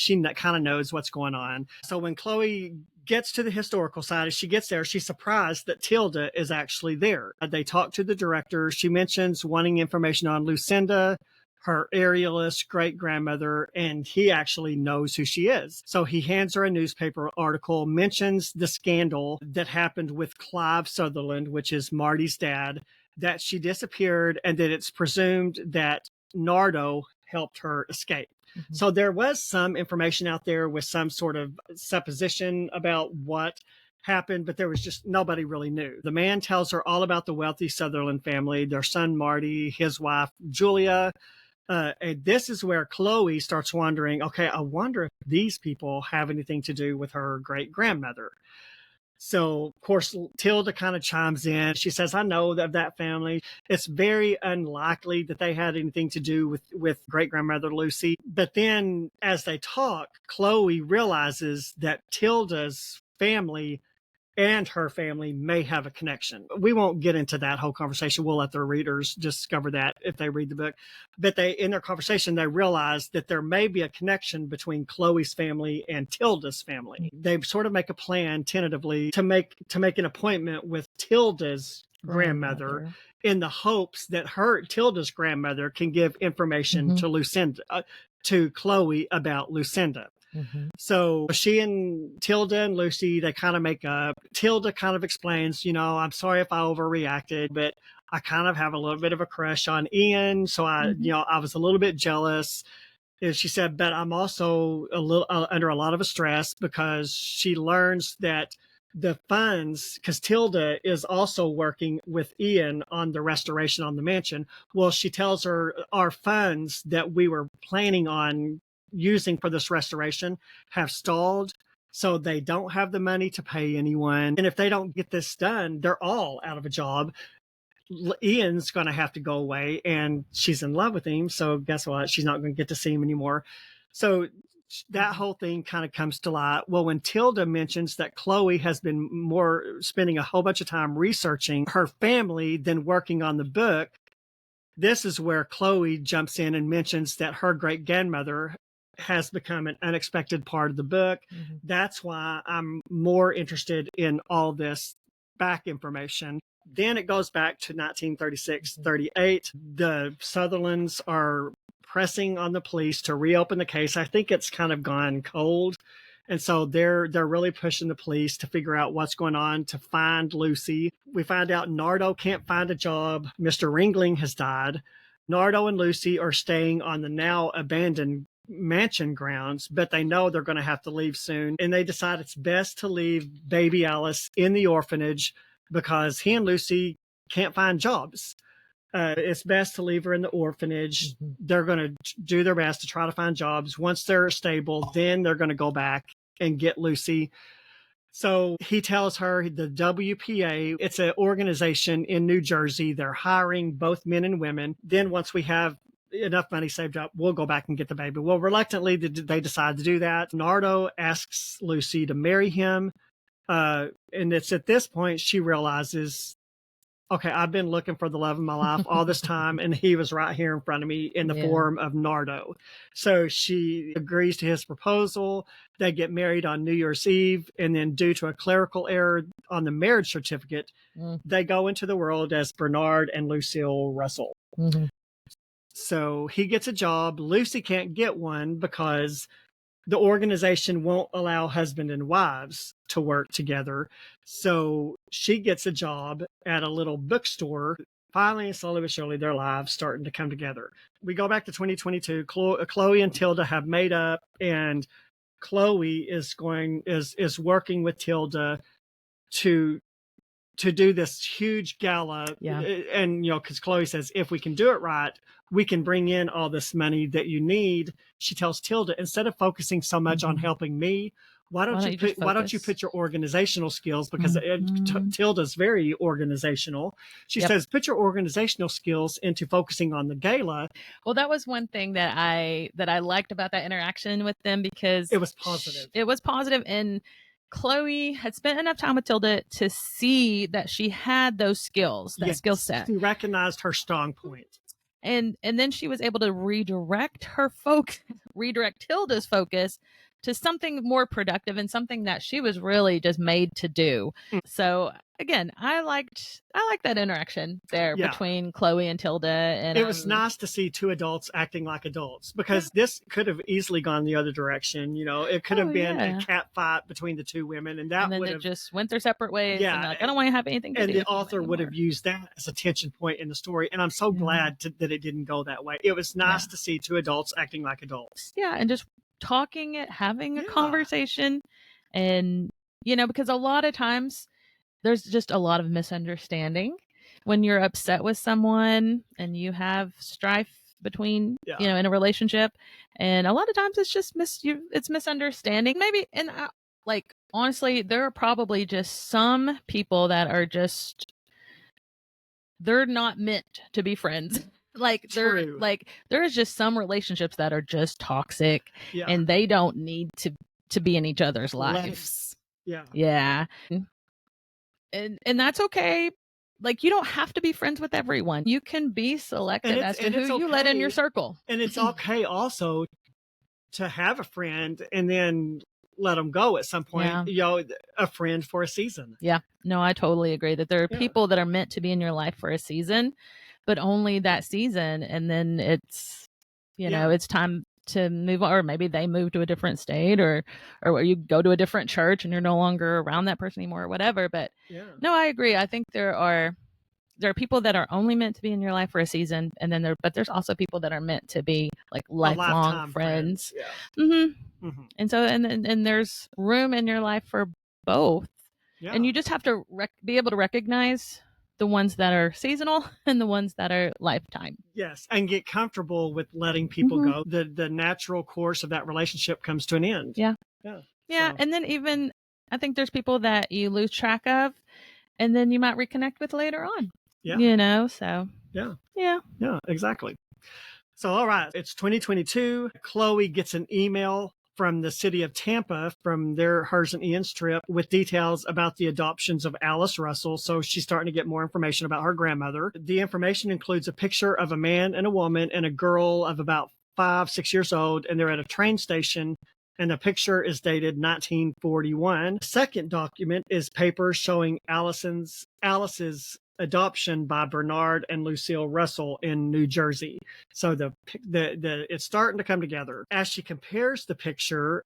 knows what's going on. So when Chloe gets to the historical side, as she gets there, she's surprised that Tilda is actually there. They talk to the director. She mentions wanting information on Lucinda, her aerialist great-grandmother, and he actually knows who she is. So he hands her a newspaper article, mentions the scandal that happened with Clive Sutherland, which is Marty's dad, that she disappeared and that it's presumed that Nardo helped her escape. Mm-hmm. So there was some information out there with some sort of supposition about what happened, but there was just nobody really knew. The man tells her all about the wealthy Sutherland family, their son Marty, his wife Julia. And this is where Chloe starts wondering, okay, I wonder if these people have anything to do with her great grandmother. So, of course, Tilda kind of chimes in. She says, I know of that family. It's very unlikely that they had anything to do with great-grandmother Lucy. But then as they talk, Chloe realizes that Tilda's family and her family may have a connection. We won't get into that whole conversation. We'll let the readers discover that if they read the book. But in their conversation, they realize that there may be a connection between Chloe's family and Tilda's family. They sort of make a plan tentatively to make an appointment with Tilda's grandmother in the hopes that Tilda's grandmother can give information to Lucinda, to Chloe about Lucinda. So she and Tilda and Lucy, they kind of make up. Tilda kind of explains, I'm sorry if I overreacted, but I kind of have a little bit of a crush on Ian. So I was a little bit jealous. And she said, but I'm also a little under a lot of stress because she learns that the funds, because Tilda is also working with Ian on the restoration on the mansion. Well, she tells her our funds that we were planning on using for this restoration have stalled, so they don't have the money to pay anyone, and if they don't get this done, they're all out of a job. Ian's going to have to go away, and she's in love with him, so guess what, she's not going to get to see him anymore. So that whole thing kind of comes to light. Well, when Tilda mentions that Chloe has been spending a whole bunch of time researching her family than working on the book, this is where Chloe jumps in and mentions that her great grandmother has become an unexpected part of the book. That's why I'm more interested in all this back information. Then it goes back to 1936-38. The Sutherlands are pressing on the police to reopen the case. I think it's kind of gone cold. And so they're really pushing the police to figure out what's going on, to find Lucy. We find out Nardo can't find a job. Mr. Ringling has died. Nardo and Lucy are staying on the now abandoned mansion grounds, but they know they're going to have to leave soon, and they decide it's best to leave baby Alice in the orphanage because he and Lucy can't find jobs. It's best to leave her in the orphanage. They're going to do their best to try to find jobs. Once they're stable, then they're going to go back and get Lucy. So he tells her the WPA, it's an organization in New Jersey. They're hiring both men and women. Then once we have enough money saved up, we'll go back and get the baby. Well, reluctantly, they decide to do that. Nardo asks Lucy to marry him. And it's at this point she realizes, okay, I've been looking for the love of my life all this time, and he was right here in front of me in the form of Nardo. So she agrees to his proposal. They get married on New Year's Eve, and then due to a clerical error on the marriage certificate, they go into the world as Bernard and Lucille Russell. So he gets a job. Lucy can't get one because the organization won't allow husband and wives to work together. So she gets a job at a little bookstore. Finally, slowly but surely, their lives starting to come together. We go back to 2022. Chloe and Tilda have made up, and Chloe is working with Tilda to do this huge gala. And, because Chloe says, if we can do it right, we can bring in all this money that you need. She tells Tilda, instead of focusing so much on helping me, why don't you put your organizational skills, because Tilda's very organizational. She says, put your organizational skills into focusing on the gala. Well, that was one thing that I liked about that interaction with them, because it was positive. It was positive, and Chloe had spent enough time with Tilda to see that she had those skills, skill set. She recognized her strong point. And then she was able to redirect Tilda's focus to something more productive and something that she was really just made to do. So again, I liked that interaction there between Chloe and Tilda. And it was nice to see two adults acting like adults, because this could have easily gone the other direction. It could have been a cat fight between the two women, and then they just went their separate ways. And I don't want to have anything to do with the author would have used that as a tension point in the story. And I'm so glad that it didn't go that way. It was nice to see two adults acting like adults. Yeah, and just talking, having a conversation, and because a lot of times there's just a lot of misunderstanding when you're upset with someone and you have strife between, in a relationship. And a lot of times it's just it's misunderstanding. Maybe, and honestly, there are probably just some people that are just, they're not meant to be friends. There is just some relationships that are just toxic and they don't need to be in each other's lives. Yeah. And that's okay. You don't have to be friends with everyone. You can be selective as to who you let in your circle. And it's okay also to have a friend and then let them go at some point, a friend for a season. Yeah. No, I totally agree that there are people that are meant to be in your life for a season, but only that season. And then it's, it's time to move on, or maybe they move to a different state or you go to a different church and you're no longer around that person anymore or whatever. But no, I agree. I think there are people that are only meant to be in your life for a season, and then there's also people that are meant to be lifelong friends. And so and there's room in your life for both, and you just have to be able to recognize the ones that are seasonal and the ones that are lifetime. Yes, and get comfortable with letting people go. The natural course of that relationship comes to an end. Yeah. And then even I think there's people that you lose track of, and then you might reconnect with later on. So. Yeah, exactly. So, all right, it's 2022. Chloe gets an email from the city of Tampa from hers and Ian's trip with details about the adoptions of Alice Russell. So she's starting to get more information about her grandmother. The information includes a picture of a man and a woman and a girl of about 5-6 years old, and they're at a train station. And the picture is dated 1941. The second document is papers showing Alice's adoption by Bernard and Lucille Russell in New Jersey. So it's starting to come together. As she compares the picture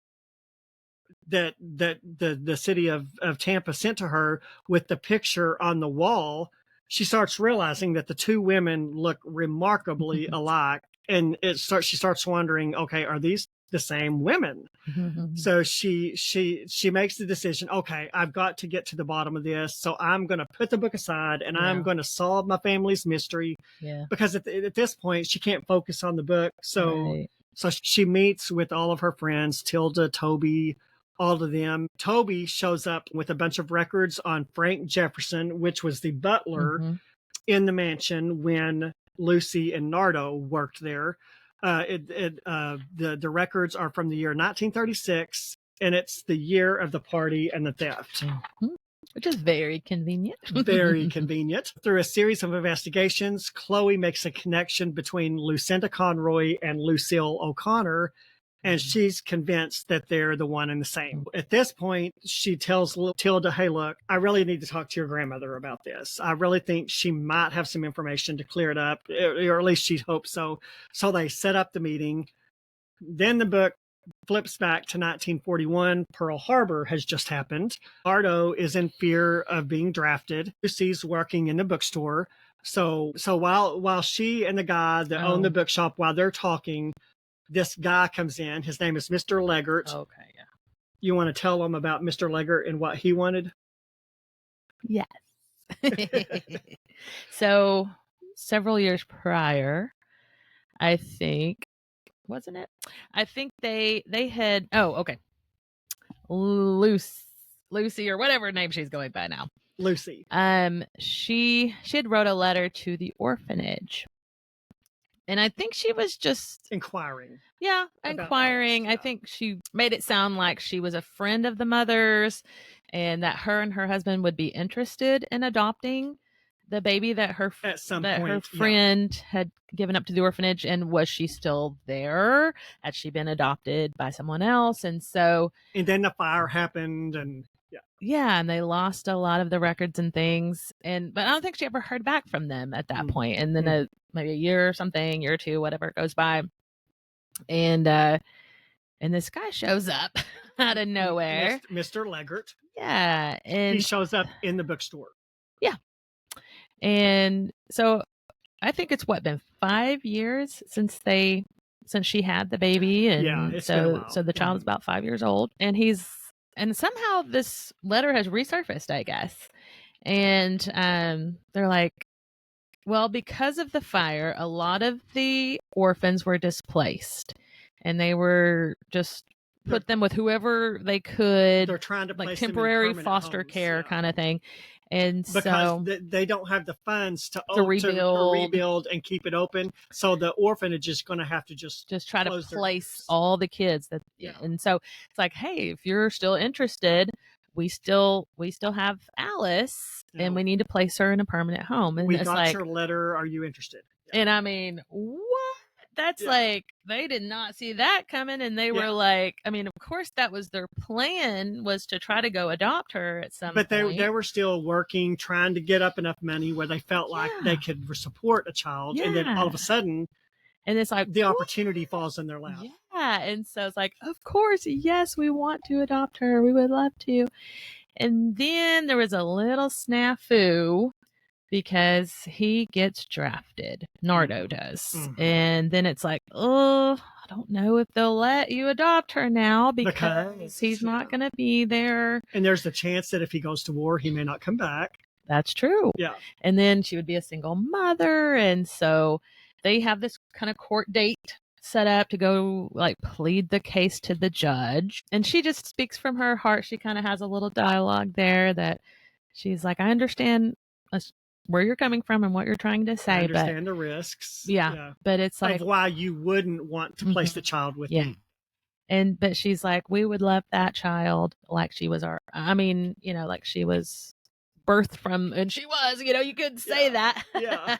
that the city of Tampa sent to her with the picture on the wall, she starts realizing that the two women look remarkably alike. And she starts wondering, okay, are these the same women? So she makes the decision, okay, I've got to get to the bottom of this. So I'm going to put the book aside and I'm going to solve my family's mystery. Because at this point she can't focus on the book. So she meets with all of her friends, Tilda, Toby, all of them. Toby shows up with a bunch of records on Frank Jefferson, which was the butler in the mansion when Lucy and Nardo worked there. The records are from the year 1936, and it's the year of the party and the theft. Which is very convenient. Very convenient. Through a series of investigations, Chloe makes a connection between Lucinda Conroy and Lucille O'Connor, and she's convinced that they're the one and the same. At this point, she tells Tilda, hey, look, I really need to talk to your grandmother about this. I really think she might have some information to clear it up, or at least she hopes so. So they set up the meeting. Then the book flips back to 1941. Pearl Harbor has just happened. Nardo is in fear of being drafted. Lucy's working in the bookstore. So while she and the guy that own the bookshop, while they're talking, this guy comes in. His name is Mr. Leggert. Okay, yeah. You want to tell them about Mr. Leggert and what he wanted? Yes. So several years prior, I think, wasn't it? I think they had, Lucy or whatever name she's going by now. Lucy. She had wrote a letter to the orphanage. And I think she was just inquiring. Yeah, inquiring. I think she made it sound like she was a friend of the mother's and that her and her husband would be interested in adopting the baby that her friend had given up to the orphanage. And was she still there? Had she been adopted by someone else? And then the fire happened and and they lost a lot of the records and things. But I don't think she ever heard back from them at that point. And then maybe a year or two, whatever goes by. And this guy shows up out of nowhere. Mr. Leggert. Yeah. And he shows up in the bookstore. Yeah. And so I think it's been 5 years since she had the baby. And it's been a while. So the child is about 5 years old. And he's and somehow this letter has resurfaced, I guess. And they're like, well, because of the fire, a lot of the orphans were displaced, and they were just put them with whoever they could. They're trying to like place temporary them in foster homes, care kind of thing. And because so they don't have the funds to rebuild and keep it open. So the orphanage is going to have to just try to place all the kids that. Yeah. And so it's like, hey, if you're still interested, we still have Alice, and we need to place her in a permanent home. And we it's got like, your letter. Are you interested? Yeah. And I mean, what? That's like, they did not see that coming. And they were like, I mean, of course that was their plan, was to try to go adopt her at some point. But they were still working, trying to get up enough money where they felt like they could support a child. And then all of a sudden, and it's like, the opportunity falls in their lap. Yeah. And so it's like, of course, yes, we want to adopt her. We would love to. And then there was a little snafu, because he gets drafted. Nardo does. Mm-hmm. And then it's like, oh, I don't know if they'll let you adopt her now, because he's not going to be there. And there's the chance that if he goes to war, he may not come back. That's true. Yeah. And then she would be a single mother. And so they have this kind of court date set up to go like plead the case to the judge. And she just speaks from her heart. She kind of has a little dialogue there that she's like, I understand where you're coming from and what you're trying to say. I understand the risks. Yeah. But it's like, of why you wouldn't want to place the child with me. But she's like, we would love that child like she was like she was birthed from, and she was, you could say that. Yeah.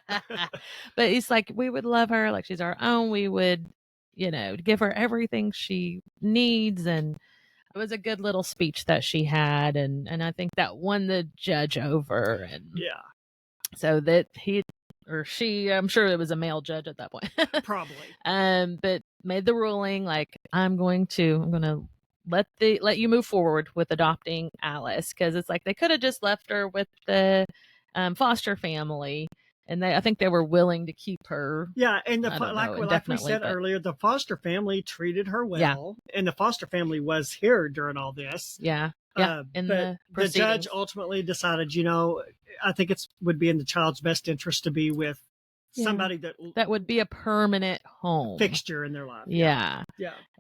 But it's like, we would love her like she's our own. We would, give her everything she needs. And it was a good little speech that she had. And I think that won the judge over. And so that he or she, I'm sure it was a male judge at that point. Probably. But made the ruling like, I'm going to let you move forward with adopting Alice, because it's like they could have just left her with the foster family, and I think they were willing to keep her. Yeah, and like we said earlier, the foster family treated her well, and the foster family was here during all this. Yeah. But the judge ultimately decided, I think it would be in the child's best interest to be with somebody that would be a permanent home fixture in their life. Yeah.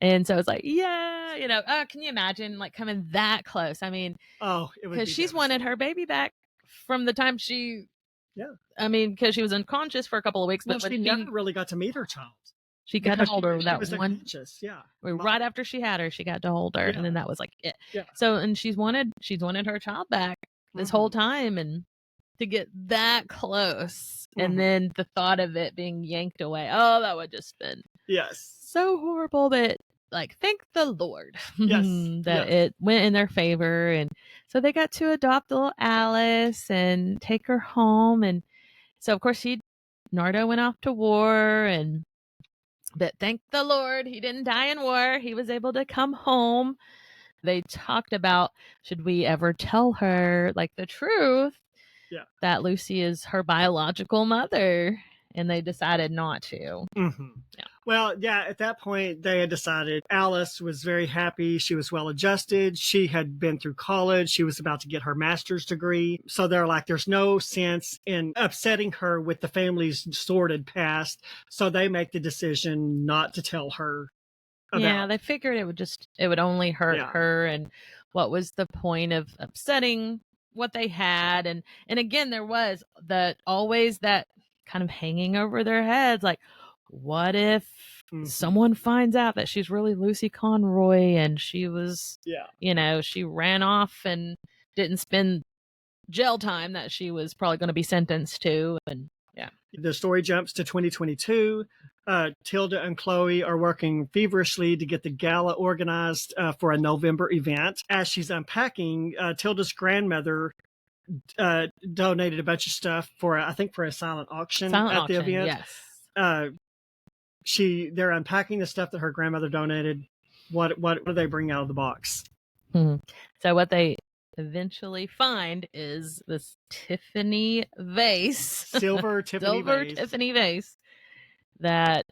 And so it's like, can you imagine like coming that close? I mean, because she's wanted her baby back from the time she, I mean, because she was unconscious for a couple of weeks, but she never really got to meet her child. She got to hold her that one. Yeah. Right after she had her, she got to hold her, and then that was like it. Yeah. So, and she's wanted her child back this whole time, and to get that close, and then the thought of it being yanked away, that would just been so horrible. But like, thank the Lord that it went in their favor, and so they got to adopt little Alice and take her home. And so of course Nardo went off to war, but thank the Lord he didn't die in war. He was able to come home. They talked about, should we ever tell her like the truth that Lucy is her biological mother? And they decided not to. Mm-hmm. Yeah. Well, at that point they had decided Alice was very happy. She was well adjusted. She had been through college. She was about to get her master's degree. So they're like, there's no sense in upsetting her with the family's sordid past. So they make the decision not to tell her about. They figured it would only hurt her. And what was the point of upsetting what they had? And again, there was always that kind of hanging over their heads, like, what if someone finds out that she's really Lucy Conroy and she was she ran off and didn't spend jail time that she was probably going to be sentenced to. And the story jumps to 2022. Tilda and Chloe are working feverishly to get the gala organized for a November event. As she's unpacking, Tilda's grandmother donated a bunch of stuff for a silent auction at the event. They're unpacking the stuff that her grandmother donated. What do they bring out of the box? So what they eventually find is this Tiffany vase, silver Tiffany vase that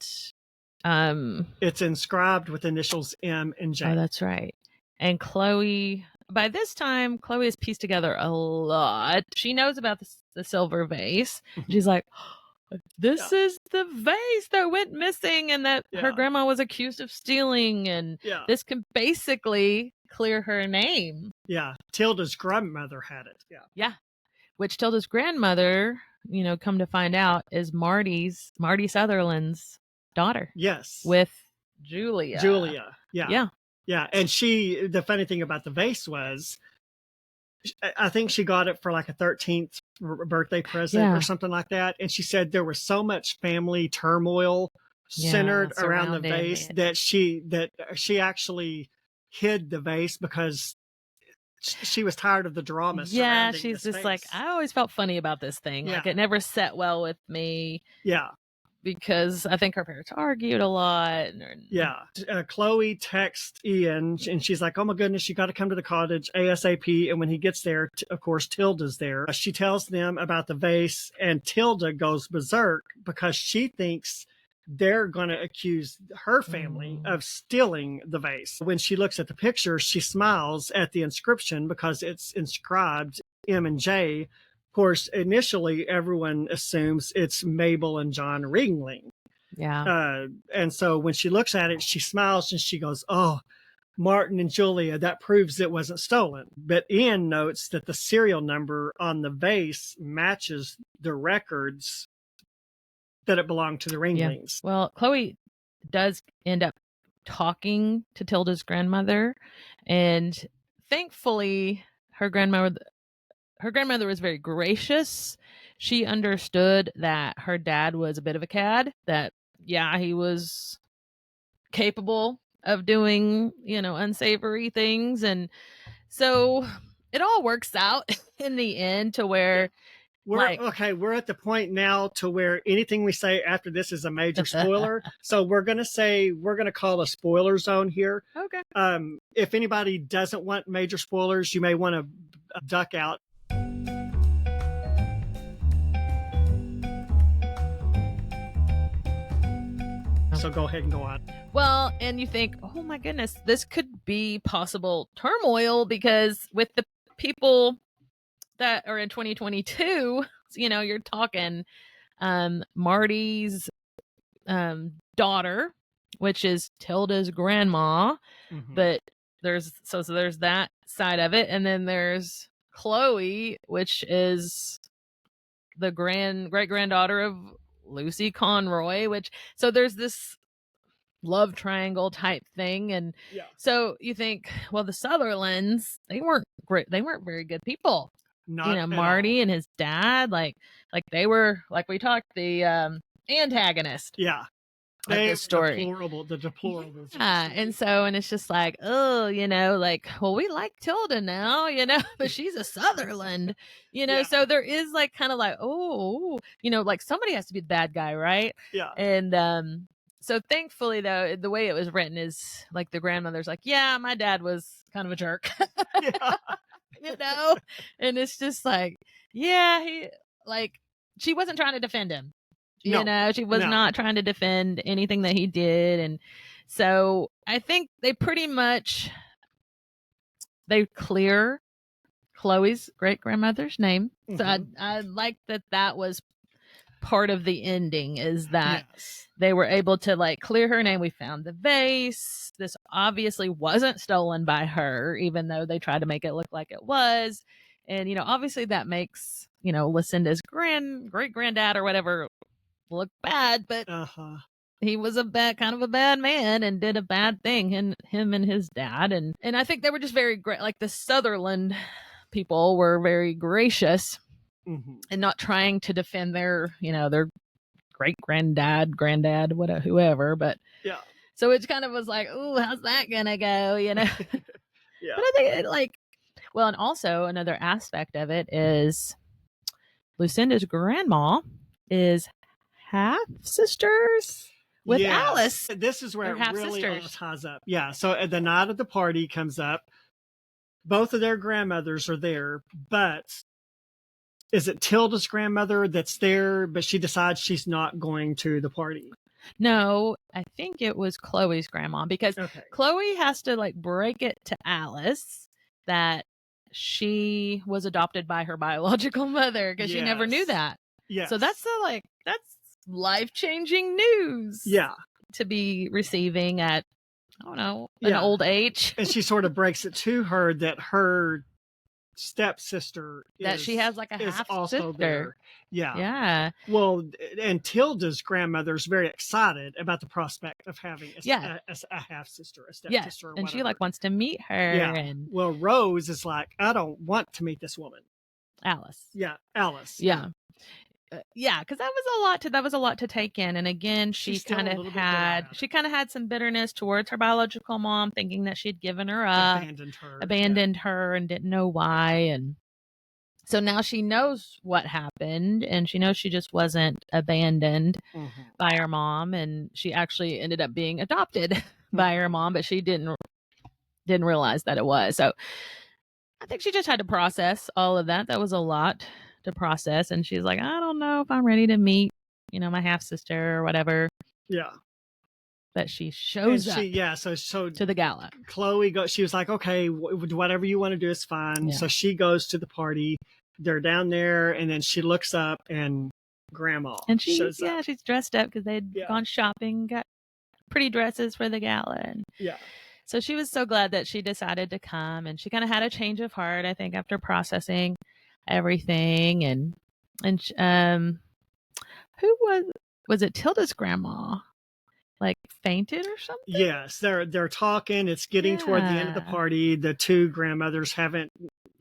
it's inscribed with initials M and J. Oh, that's right. And Chloe by this time, Chloe has pieced together a lot. She knows about the silver vase. She's like, this is the vase that went missing and that her grandma was accused of stealing. And this can basically clear her name. Yeah. Tilda's grandmother had it. Yeah. Which Tilda's grandmother, come to find out, is Marty Sutherland's daughter. Yes. With Julia. Yeah. And the funny thing about the vase was, I think she got it for like a 13th birthday present or something like that. And she said there was so much family turmoil centered around the vase that she actually hid the vase because she was tired of the drama. Yeah, she's just like, I always felt funny about this thing. Like it never set well with me. Yeah. Because I think her parents argued a lot. Chloe texts Ian and she's like, oh my goodness, you got to come to the cottage ASAP. And when he gets there, of course, Tilda's there. She tells them about the vase and Tilda goes berserk because she thinks they're going to accuse her family of stealing the vase. When she looks at the picture, she smiles at the inscription because it's inscribed M&J. Of course, initially, everyone assumes it's Mabel and John Ringling. Yeah. And so when she looks at it, she smiles and she goes, oh, Martin and Julia, that proves it wasn't stolen. But Ian notes that the serial number on the vase matches the records that it belonged to the Ringlings. Yeah. Well, Chloe does end up talking to Tilda's grandmother. And thankfully, her grandmother was very gracious. She understood that her dad was a bit of a cad, that, he was capable of doing, unsavory things. And so it all works out in the end to where we're at the point now to where anything we say after this is a major spoiler. So we're going to call a spoiler zone here. Okay. If anybody doesn't want major spoilers, you may want to duck out. So go ahead and go on. Well, and you think, oh my goodness, this could be possible turmoil because with the people that are in 2022, you're talking Marty's daughter, which is Tilda's grandma, but there's that side of it, and then there's Chloe, which is the great granddaughter of Lucy Conroy, so there's this love triangle type thing. And so you think, well, the Sutherlands, they weren't great. They weren't very good people. Marty and his dad, like they were, like we talked, the antagonist. Yeah. The story. The deplorables. Yeah. And it's just like, well, we like Tilda now, but she's a Sutherland, so there is like kind of like, like somebody has to be the bad guy, right? Yeah. And so thankfully, though, the way it was written is like the grandmother's like, yeah, my dad was kind of a jerk. And it's just like, he she wasn't trying to defend him. She was not trying to defend anything that he did. And so I think they pretty much, they clear Chloe's great grandmother's name. So I like that was part of the ending, is that they were able to like clear her name. We found the vase. This obviously wasn't stolen by her, even though they tried to make it look like it was. And, obviously that makes, Lucinda's great granddad or whatever look bad, but he was kind of a bad man and did a bad thing, and him and his dad. And I think they were just very great. Like the Sutherland people were very gracious and not trying to defend their great granddad, whoever. But so it kind of was like, oh, how's that gonna go? But I think and also another aspect of it is Lucinda's grandma is half sisters with Alice. This is where it really all ties up. Yeah. So at the night of the party comes up, both of their grandmothers are there, but is it Tilda's grandmother that's there, but she decides she's not going to the party? No, I think it was Chloe's grandma, because Chloe has to break it to Alice that she was adopted by her biological mother, because she never knew that. Yeah. So that's that's life-changing news. Yeah. To be receiving at, I don't know, an old age. And she sort of breaks it to her that her stepsister that she has like a half also sister. there. Yeah. Yeah. Well, and Tilda's grandmother is very excited about the prospect of having a half sister, a stepsister, and she like wants to meet her. Yeah. And well, Rose is like, I don't want to meet this woman. Alice. Yeah, Alice. Yeah. Because that was a lot to take in. And again, she kind of had some bitterness towards her biological mom, thinking that she'd given her up, abandoned her, and didn't know why. And so now she knows what happened, and she knows she just wasn't abandoned by her mom, and she actually ended up being adopted by her mom, but she didn't realize that it was. So I think she just had to process all of that. That was a lot to process, and she's like, I don't know if I'm ready to meet, my half sister or whatever. Yeah. But she shows up. So to the gala. Chloe goes. She was like, okay, whatever you want to do is fine. Yeah. So she goes to the party. They're down there, and then she looks up, and Grandma shows up. She's dressed up because they'd gone shopping, got pretty dresses for the gala, and so she was so glad that she decided to come, and she kind of had a change of heart, I think, after processing everything. And who was it? Tilda's grandma like fainted or something? Yes, they're talking. It's getting toward the end of the party. The two grandmothers haven't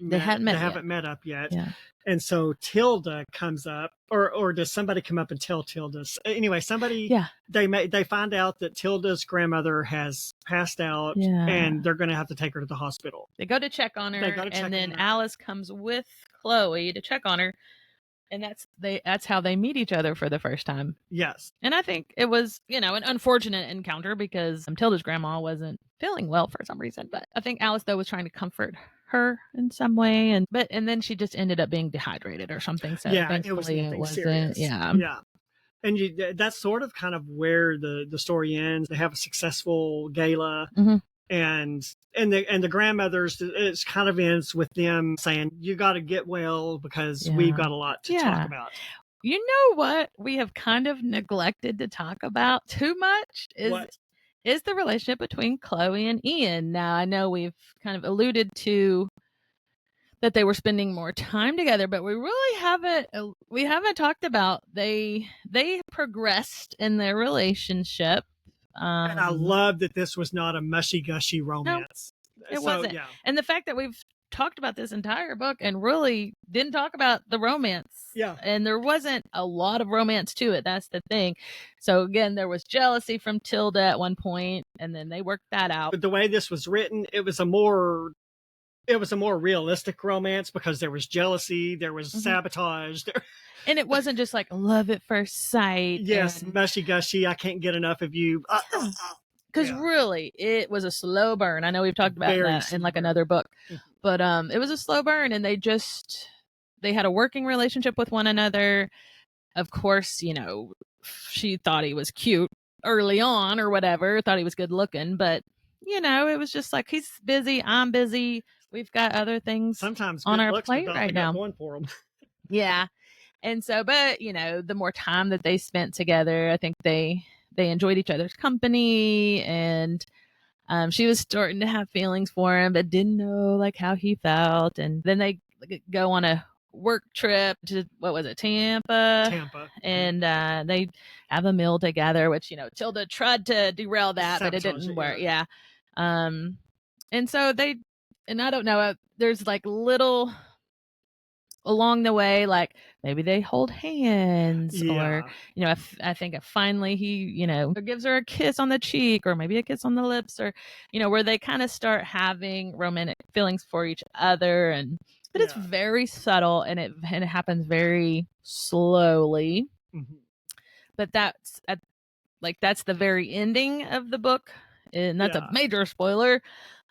met up yet. Yeah. And so Tilda comes up, or does somebody come up and tell Tilda? Anyway, they find out that Tilda's grandmother has passed out, and they're going to have to take her to the hospital. They go to check on her, and then Alice comes with Chloe to check on her, and that's how they meet each other for the first time. Yes. And I think it was, an unfortunate encounter because Tilda's grandma wasn't feeling well for some reason, but I think Alice, though, was trying to comfort her in some way, and then she just ended up being dehydrated or something. So it was nothing serious. Yeah. And that's sort of kind of where the story ends. They have a successful gala, and the grandmothers, it kind of ends with them saying, you got to get well because we've got a lot to talk about. You know what we have kind of neglected to talk about too much is the relationship between Chloe and Ian. Now, I know we've kind of alluded to that they were spending more time together, but we really haven't talked about they progressed in their relationship. And I love that this was not a mushy-gushy romance. No, it wasn't. Yeah. And the fact that we've talked about this entire book and really didn't talk about the romance. Yeah. And there wasn't a lot of romance to it. That's the thing. So again, there was jealousy from Tilda at one point, and then they worked that out. But the way this was written, it was a more realistic romance because there was jealousy, there was sabotage, and it wasn't just like love at first sight. Yes, mushy-gushy, I can't get enough of you. Because really, it was a slow burn. I know we've talked about that in like another book, but it was a slow burn, and they had a working relationship with one another. Of course, she thought he was cute early on or whatever, thought he was good looking, but it was just like, he's busy, I'm busy. We've got other things sometimes on our plate right now. Going for them. Yeah. And so, but the more time that they spent together, I think they enjoyed each other's company, and she was starting to have feelings for him, but didn't know like how he felt. And then they go on a work trip to, what was it, Tampa, and they have a meal together, which Tilda tried to derail that, but it didn't work. Yeah. And so and I don't know, there's like little along the way, like maybe they hold hands, or I think finally he gives her a kiss on the cheek, or maybe a kiss on the lips, or where they kind of start having romantic feelings for each other. But it's very subtle, and it happens very slowly. But that's the very ending of the book, and that's a major spoiler.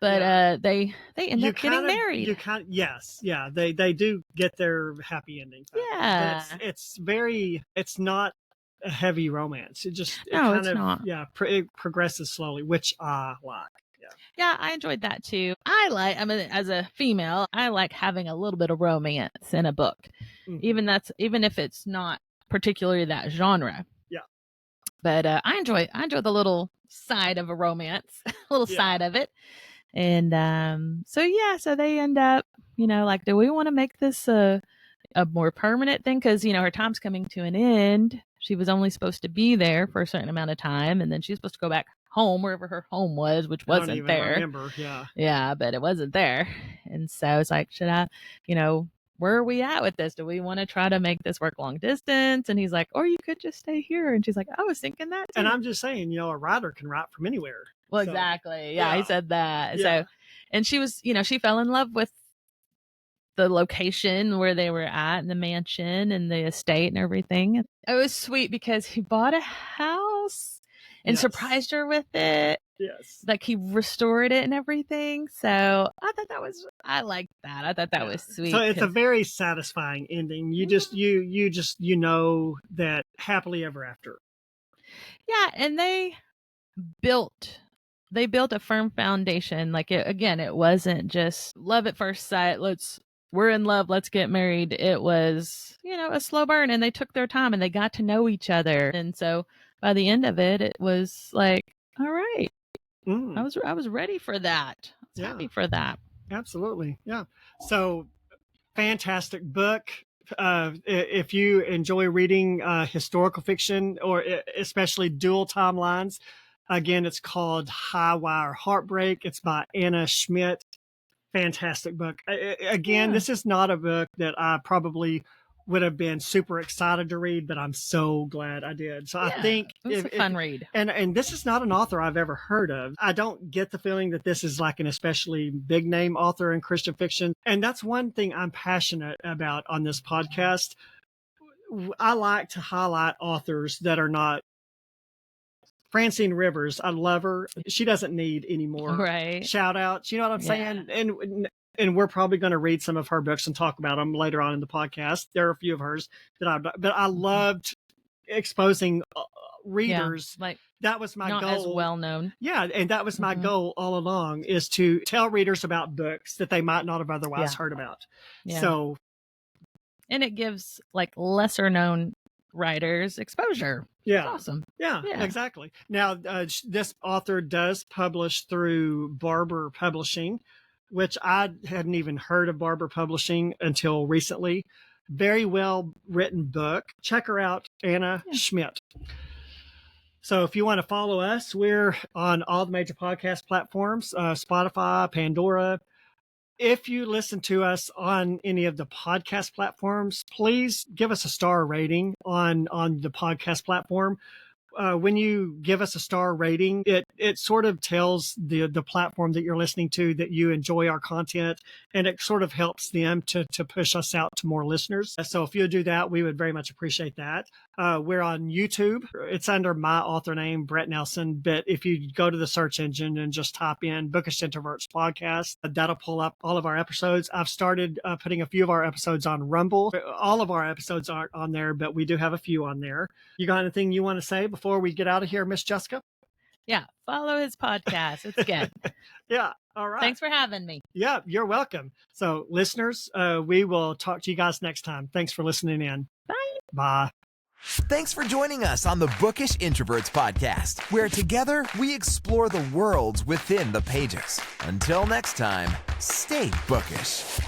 But they end up getting married. They do get their happy ending. Yeah, but it's not a heavy romance. It's not. Yeah, it progresses slowly, which I like. Yeah, I enjoyed that too. I mean, as a female, I like having a little bit of romance in a book, even if it's not particularly that genre. Yeah. But I enjoy the little side of a romance, a little side of it. And so they end up, like, do we want to make this a more permanent thing? Because, her time's coming to an end. She was only supposed to be there for a certain amount of time, and then she's supposed to go back home, wherever her home was, which wasn't I don't even there. Remember, yeah, but it wasn't there. And so it's like, should I, where are we at with this? Do we want to try to make this work long distance? And he's like, or you could just stay here. And she's like, I was thinking that too. And I'm just saying, a writer can write from anywhere. Well, exactly. Yeah, he said that. Yeah. So, and she was, she fell in love with the location where they were at, and the mansion and the estate and everything. It was sweet because he bought a house and surprised her with it. Yes. Like, he restored it and everything. So I liked that. I thought that was sweet. So it's a very satisfying ending. You just, you know that happily ever after. Yeah. And they built a firm foundation. Like, it wasn't just love at first sight. We're in love, let's get married. It was, a slow burn, and they took their time and they got to know each other. And so by the end of it, it was like, all right. I was ready for that. I was happy for that. Absolutely. Yeah. So fantastic book. If you enjoy reading historical fiction, or especially dual timelines, again, it's called High Wire Heartbreak. It's by Anna Schmidt. Fantastic book. Again, this is not a book that I probably would have been super excited to read, but I'm so glad I did. So I think it's a fun read. And this is not an author I've ever heard of. I don't get the feeling that this is like an especially big name author in Christian fiction. And that's one thing I'm passionate about on this podcast. I like to highlight authors that are not. Francine Rivers, I love her. She doesn't need any more shout outs. You know what I'm saying? And we're probably going to read some of her books and talk about them later on in the podcast. There are a few of hers but I loved exposing readers. Like, that was my goal. Not as well known. Yeah. And that was my goal all along, is to tell readers about books that they might not have otherwise heard about. Yeah. So. And it gives, like, lesser known writers exposure. Yeah. It's awesome. Yeah, exactly. Now, this author does publish through Barber Publishing, which I hadn't even heard of Barber Publishing until recently. Very well written book. Check her out, Anna Schmidt. So if you want to follow us, we're on all the major podcast platforms, Spotify, Pandora. If you listen to us on any of the podcast platforms, please give us a star rating on the podcast platform. When you give us a star rating, it sort of tells the platform that you're listening to that you enjoy our content, and it sort of helps them to push us out to more listeners. So if you'll do that, we would very much appreciate that. We're on YouTube. It's under my author name, Brett Nelson. But if you go to the search engine and just type in Bookish Introverts Podcast, that'll pull up all of our episodes. I've started putting a few of our episodes on Rumble. All of our episodes aren't on there, but we do have a few on there. You got anything you want to say before we get out of here, Miss Jessica? Yeah, follow his podcast. It's good. Yeah, all right. Thanks for having me. Yeah, you're welcome. So, listeners, we will talk to you guys next time. Thanks for listening in. Bye. Bye. Thanks for joining us on the Bookish Introverts Podcast, where together we explore the worlds within the pages. Until next time, stay bookish.